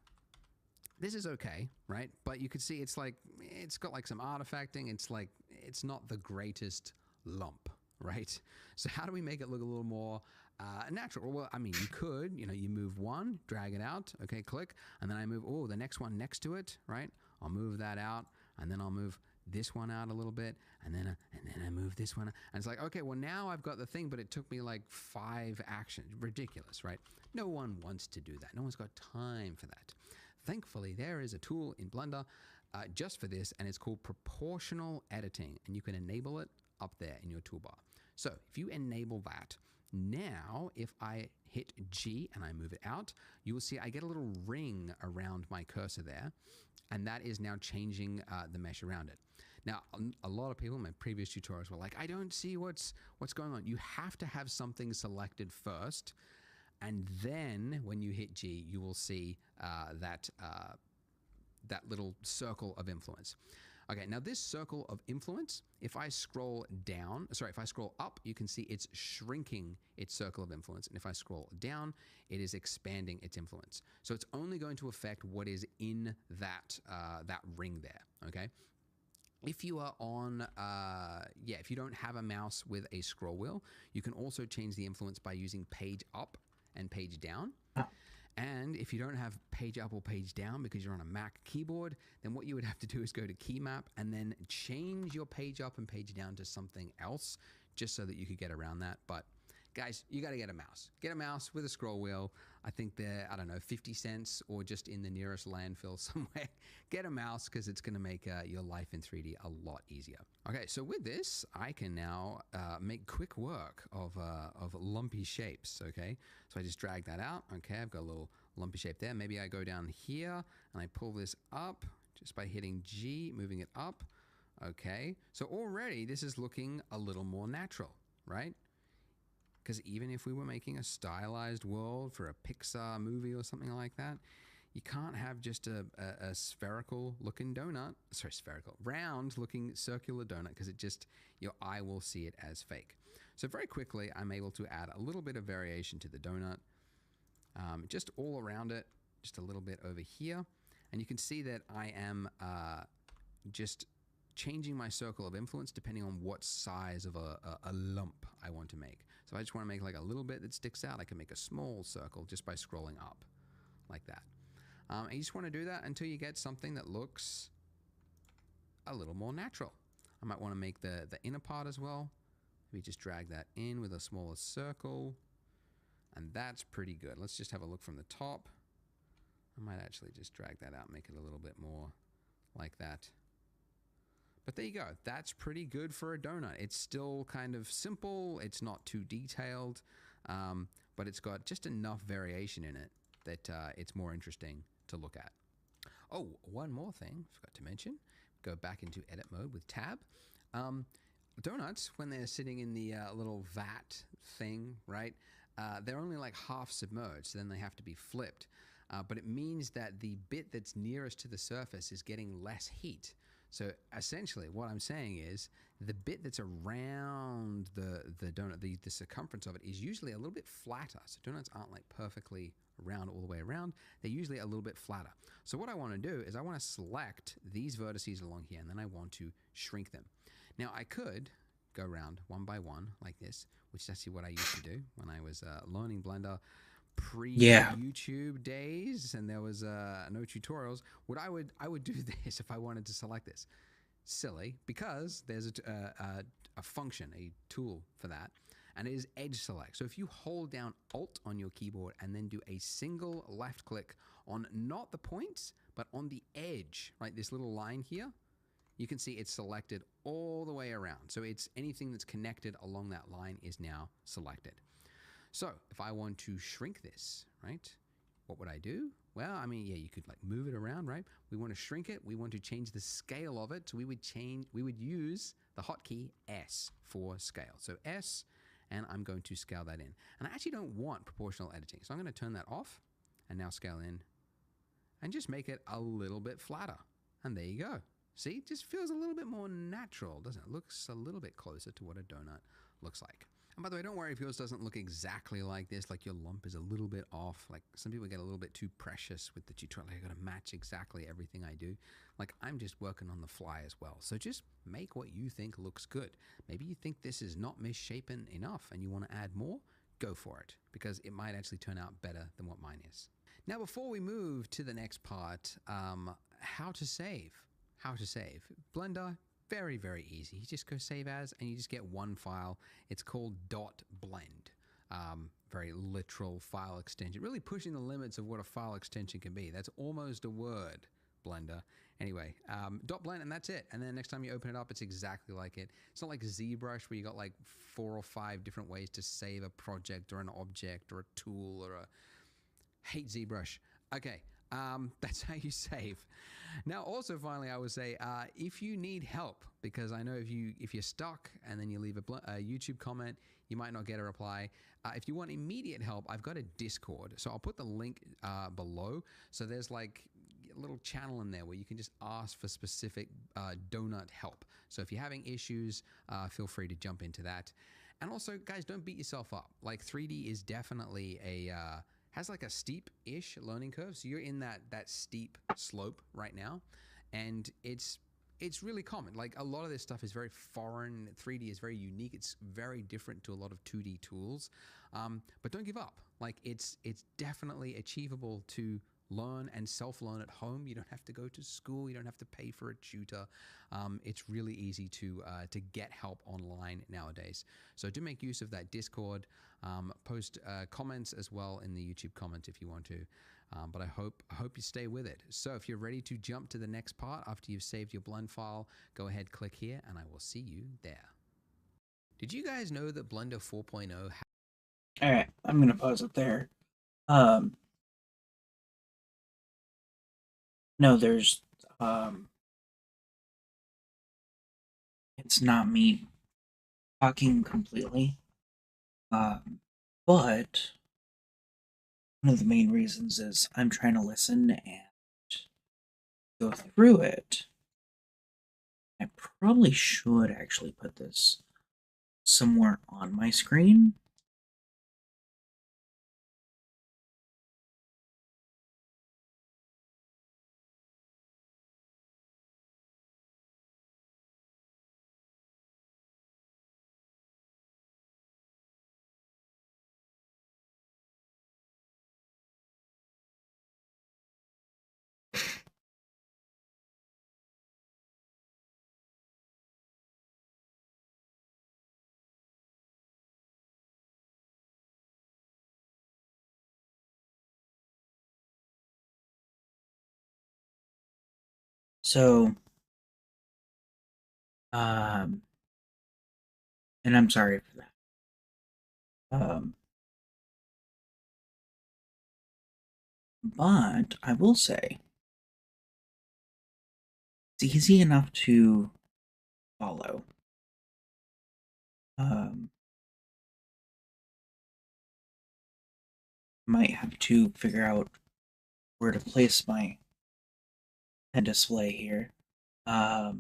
this is okay, right? But you can see it's got like some artifacting. It's not the greatest lump, right? So how do we make it look a little more natural? Well, I mean, you could, you move one, drag it out, okay, click, and then I move, the next one next to it, right? I'll move that out, and then I'll move this one out a little bit, and then I move this one, and it's like, okay, well now I've got the thing, but it took me like 5 actions. Ridiculous, right? No one wants to do that. No one's got time for that. Thankfully, there is a tool in Blender just for this, and it's called proportional editing, and you can enable it up there in your toolbar. So if you enable that, now if I hit G and I move it out, you will see I get a little ring around my cursor there, and that is now changing the mesh around it. Now, a lot of people in my previous tutorials were like, I don't see what's going on. You have to have something selected first, and then when you hit G, you will see that little circle of influence. Okay, now this circle of influence, if I scroll up, you can see it's shrinking its circle of influence. And if I scroll down, it is expanding its influence. So it's only going to affect what is in that ring there, okay? If you are on, if you don't have a mouse with a scroll wheel, you can also change the influence by using page up and page down. And if you don't have page up or page down because you're on a Mac keyboard, then what you would have to do is go to key map and then change your page up and page down to something else just so that you could get around that. But guys, you got to get a mouse. Get a mouse with a scroll wheel. I think they're, I don't know, 50 cents or just in the nearest landfill somewhere. Get a mouse because it's going to make your life in 3D a lot easier. Okay, so with this, I can now make quick work of lumpy shapes, okay? So I just drag that out. Okay, I've got a little lumpy shape there. Maybe I go down here and I pull this up just by hitting G, moving it up. Okay, so already this is looking a little more natural, right? Because even if we were making a stylized world for a Pixar movie or something like that, you can't have just a spherical looking donut, sorry, spherical, round looking circular donut, because it just, your eye will see it as fake. So very quickly, I'm able to add a little bit of variation to the donut, just all around it, just a little bit over here. And you can see that I am just changing my circle of influence depending on what size of a lump I want to make. So I just want to make like a little bit that sticks out. I can make a small circle just by scrolling up like that. And you just want to do that until you get something that looks a little more natural. I might want to make the inner part as well. Maybe just drag that in with a smaller circle. And that's pretty good. Let's just have a look from the top. I might actually just drag that out, make it a little bit more like that. But there you go. That's pretty good for a donut. It's still kind of simple. It's not too detailed, but it's got just enough variation in it that it's more interesting to look at. Oh, one more thing I forgot to mention. Go back into edit mode with tab. Donuts, when they're sitting in the little vat thing, right? They're only like half submerged, so then they have to be flipped. But it means that the bit that's nearest to the surface is getting less heat. So essentially what I'm saying is the bit that's around the donut, the circumference of it is usually a little bit flatter. So donuts aren't like perfectly round all the way around. They're usually a little bit flatter. So what I want to do is I want to select these vertices along here, and then I want to shrink them. Now I could go around one by one like this, which is actually what I used to do when I was learning Blender pre-YouTube days, and there was no tutorials. I would do this if I wanted to select this. Silly, because there's a function, a tool for that, and it is edge select. So if you hold down Alt on your keyboard and then do a single left click on not the points, but on the edge, right, this little line here, you can see it's selected all the way around. So it's anything that's connected along that line is now selected. So if I want to shrink this, right, what would I do? Well, I mean, yeah, you could like move it around, right? We want to shrink it. We want to change the scale of it. So we would use the hotkey S for scale. So S, and I'm going to scale that in. And I actually don't want proportional editing. So I'm going to turn that off and now scale in and just make it a little bit flatter. And there you go. See, it just feels a little bit more natural, doesn't it? Looks a little bit closer to what a donut looks like. And by the way, don't worry if yours doesn't look exactly like this, like your lump is a little bit off. Like some people get a little bit too precious with the tutorial. Like I gotta match exactly everything I do. Like I'm just working on the fly as well. So just make what you think looks good. Maybe you think this is not misshapen enough and you want to add more, go for it, because it might actually turn out better than what mine is. Now, before we move to the next part, how to save. How to save. Blender, very, very easy. You just go save as, and you just get one file. It's called .blend. Very literal file extension. Really pushing the limits of what a file extension can be. That's almost a word, Blender. Anyway, .blend, and that's it. And then next time you open it up, it's exactly like it. It's not like ZBrush where you got like 4 or 5 different ways to save a project or an object or a tool or a... Hate ZBrush. Okay. That's how you save. Now, also, finally, I would say, if you need help, because I know if you're stuck and then you leave a YouTube comment, you might not get a reply. If you want immediate help, I've got a Discord. So I'll put the link below. So there's like a little channel in there where you can just ask for specific donut help. So if you're having issues, feel free to jump into that. And also, guys, don't beat yourself up. Like 3D is definitely has like a steep-ish learning curve. So you're in that steep slope right now. And it's it's really common. Like a lot of this stuff is very foreign. 3D is very unique. It's very different to a lot of 2D tools. But don't give up. Like it's definitely achievable to learn and self-learn at home. You don't have to go to school. You don't have to pay for a tutor. It's really easy to get help online nowadays. So do make use of that Discord. Post comments as well in the YouTube comments if you want to. But I hope you stay with it. So if you're ready to jump to the next part after you've saved your Blend file, go ahead, click here, and I will see you there. Did you guys know that Blender 4.0 All right, I'm gonna pause it there. No, there's it's not me talking completely. But one of the main reasons is I'm trying to listen and go through it. I probably should actually put this somewhere on my screen. So, and I'm sorry for that. But I will say it's easy enough to follow. Might have to figure out where to place my head display here. But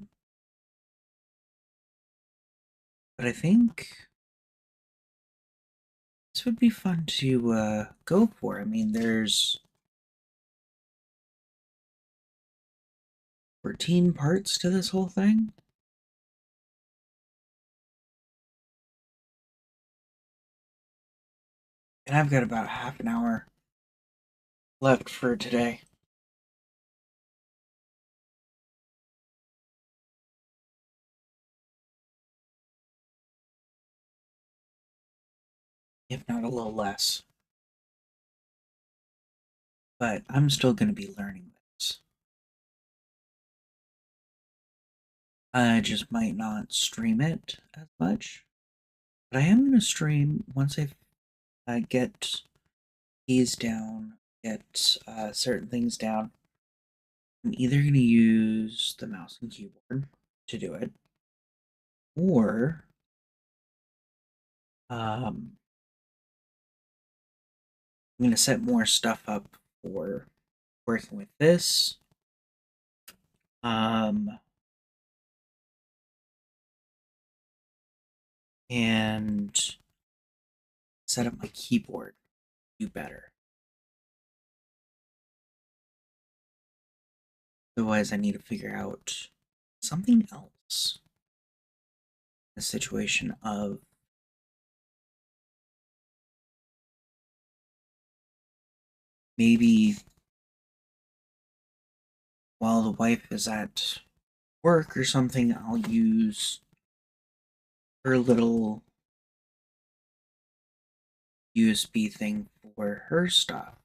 I think this would be fun to go for. I mean, there's 14 parts to this whole thing. And I've got about half an hour left for today. If not a little less. But I'm still going to be learning this. I just might not stream it as much. But I am going to stream once I get keys down, get certain things down. I'm either going to use the mouse and keyboard to do it, or I'm going to set more stuff up for working with this. And set up my keyboard to do better. Otherwise, I need to figure out something else. The situation of maybe while the wife is at work or something, I'll use her little USB thing for her stuff.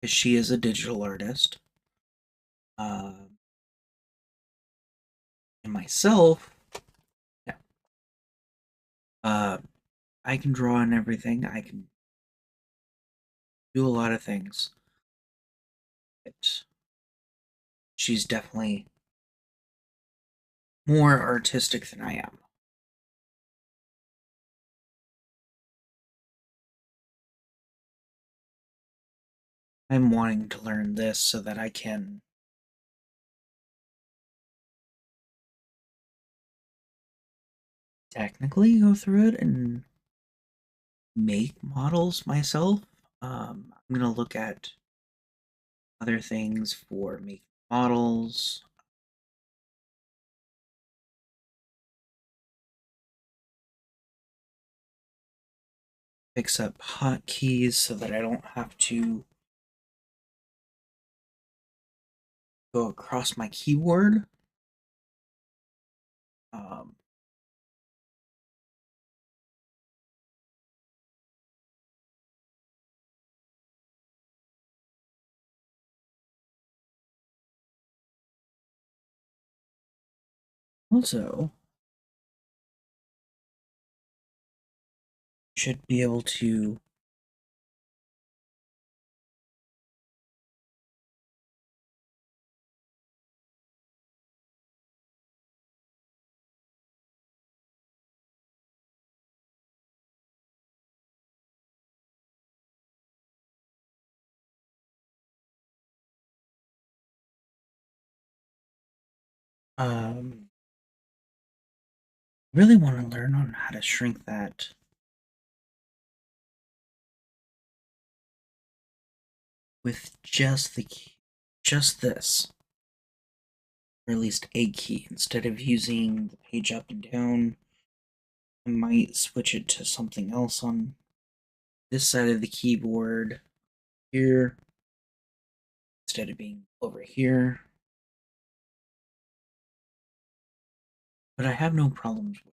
Because she is a digital artist. And myself, yeah. I can draw and everything. I can do a lot of things. But she's definitely more artistic than I am. I'm wanting to learn this so that I can technically go through it and make models myself. I'm going to look at other things for making models. Fix up hotkeys so that I don't have to go across my keyboard. Um, Also, should be able to really want to learn on how to shrink that with just the key, just this, or at least a key, instead of using the page up and down. I might switch it to something else on this side of the keyboard here instead of being over here. But I have no problems with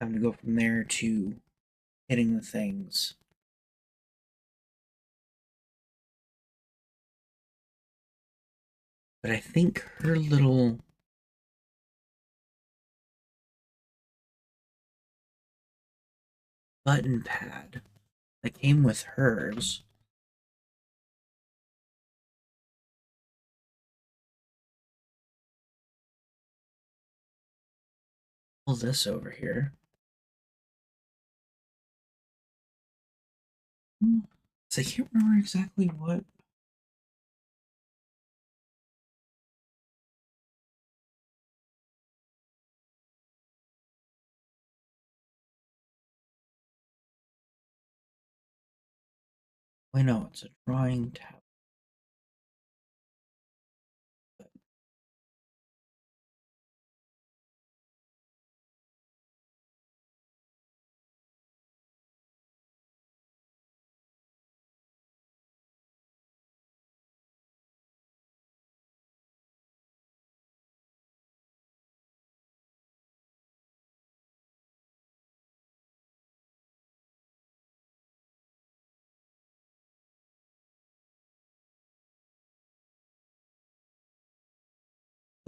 having to go from there to hitting the things. But I think her little button pad that came with hers pull this over here. So I can't remember exactly what. Wait, no, it's a drawing tab.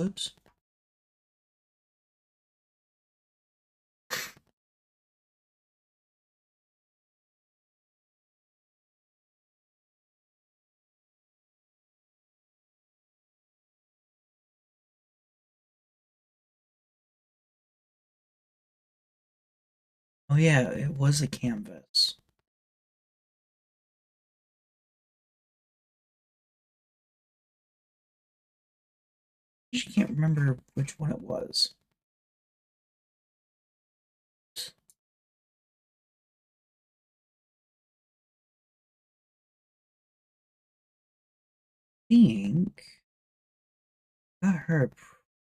Oops. Oh yeah, it was a canvas. I just can't remember which one it was. I think got her a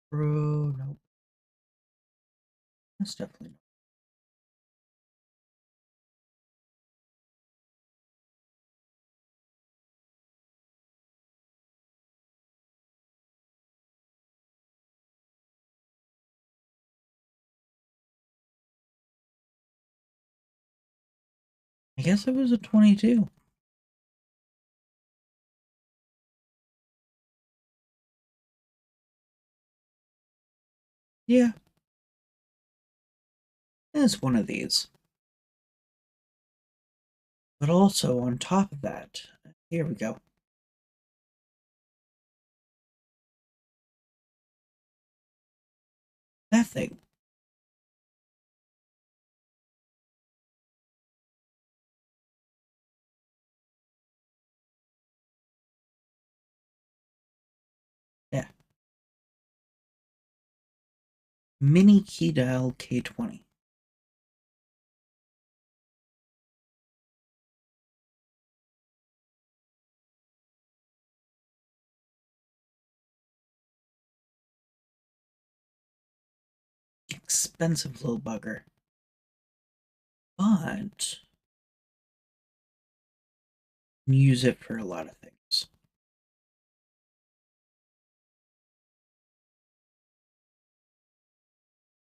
pro. Nope, that's definitely not. I guess it was a 22. Yeah, it's one of these. But also on top of that, here we go. That thing. Yeah. Mini key dial K20. expensive little bugger. But use it for a lot of things.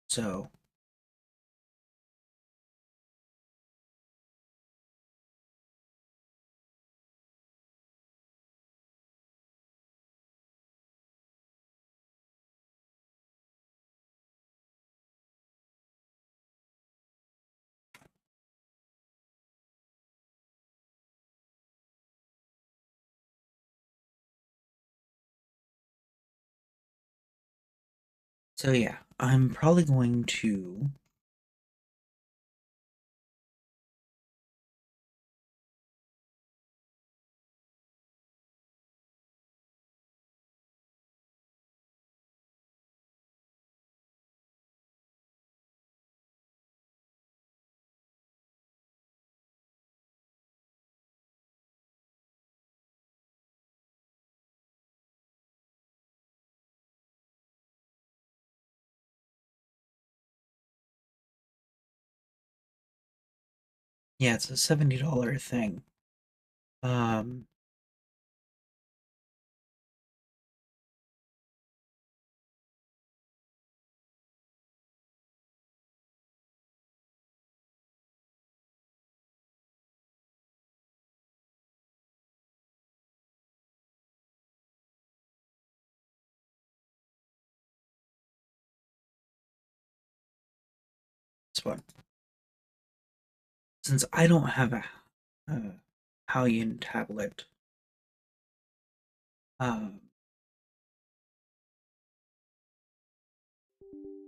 So yeah, I'm probably going to yeah, it's a $70 thing. Um this one. Since I don't have a Halion tablet, um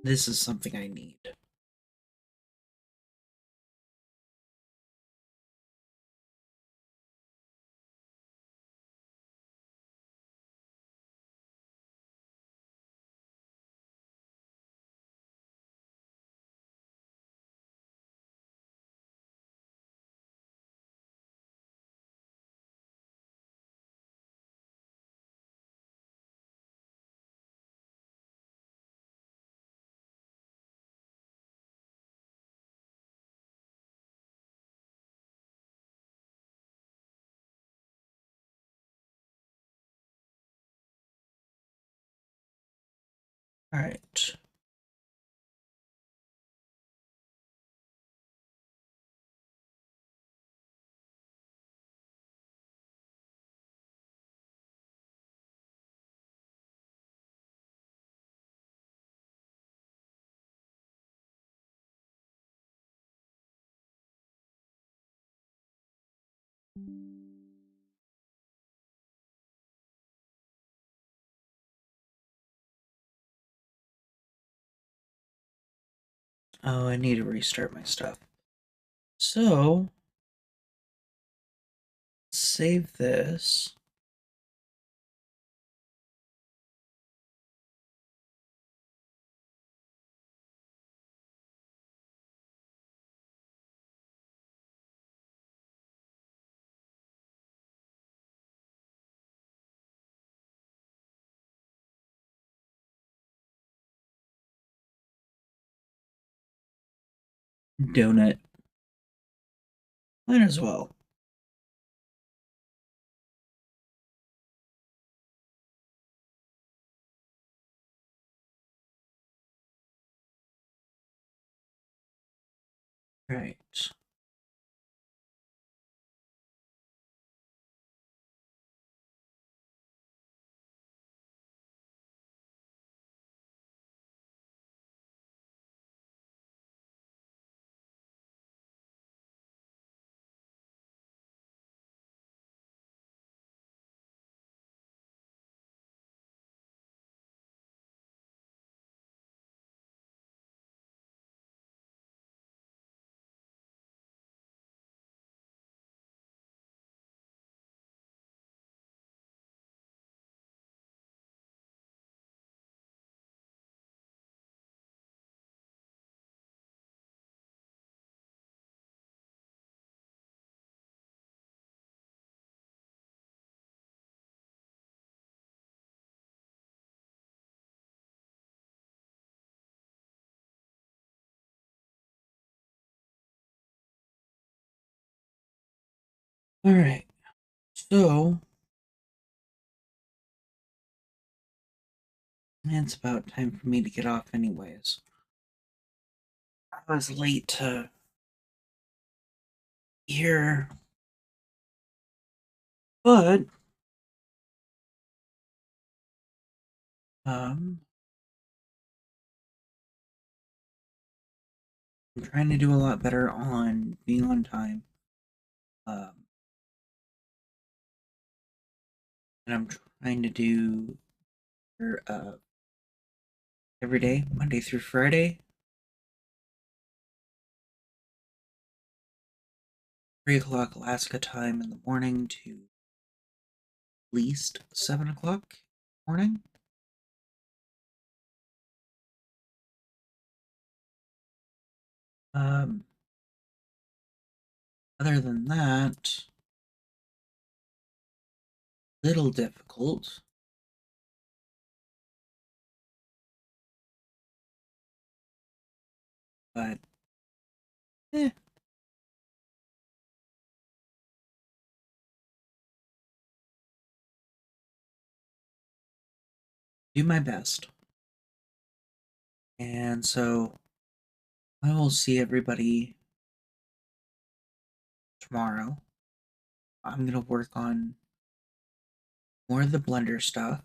this is something I need. All right. Oh, I need to restart my stuff. So, save this. Donut. Might as well. Right. Alright, so it's about time for me to get off anyways. I was late to here, but I'm trying to do a lot better on being on time. Um, and I'm trying to do every day, Monday through Friday, 3 o'clock Alaska time in the morning to at least 7 o'clock morning. Um, Other than that, little difficult. But eh, do my best. And so I will see everybody tomorrow. I'm gonna work on more of the Blender stuff.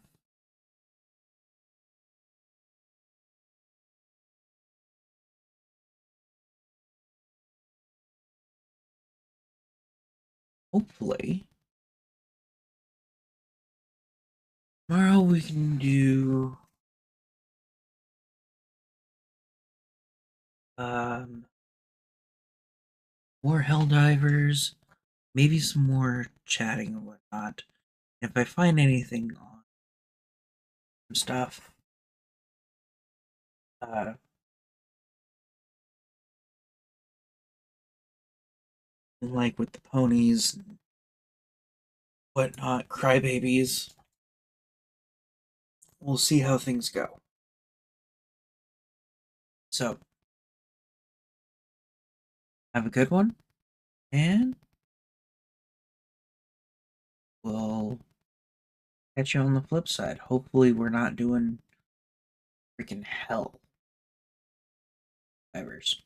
Hopefully, tomorrow we can do um more Helldivers, maybe some more chatting or whatnot. If I find anything on some stuff, uh, like with the ponies and whatnot, crybabies, we'll see how things go. So, have a good one, and we'll catch you on the flip side. Hopefully, we're not doing freaking hell divers.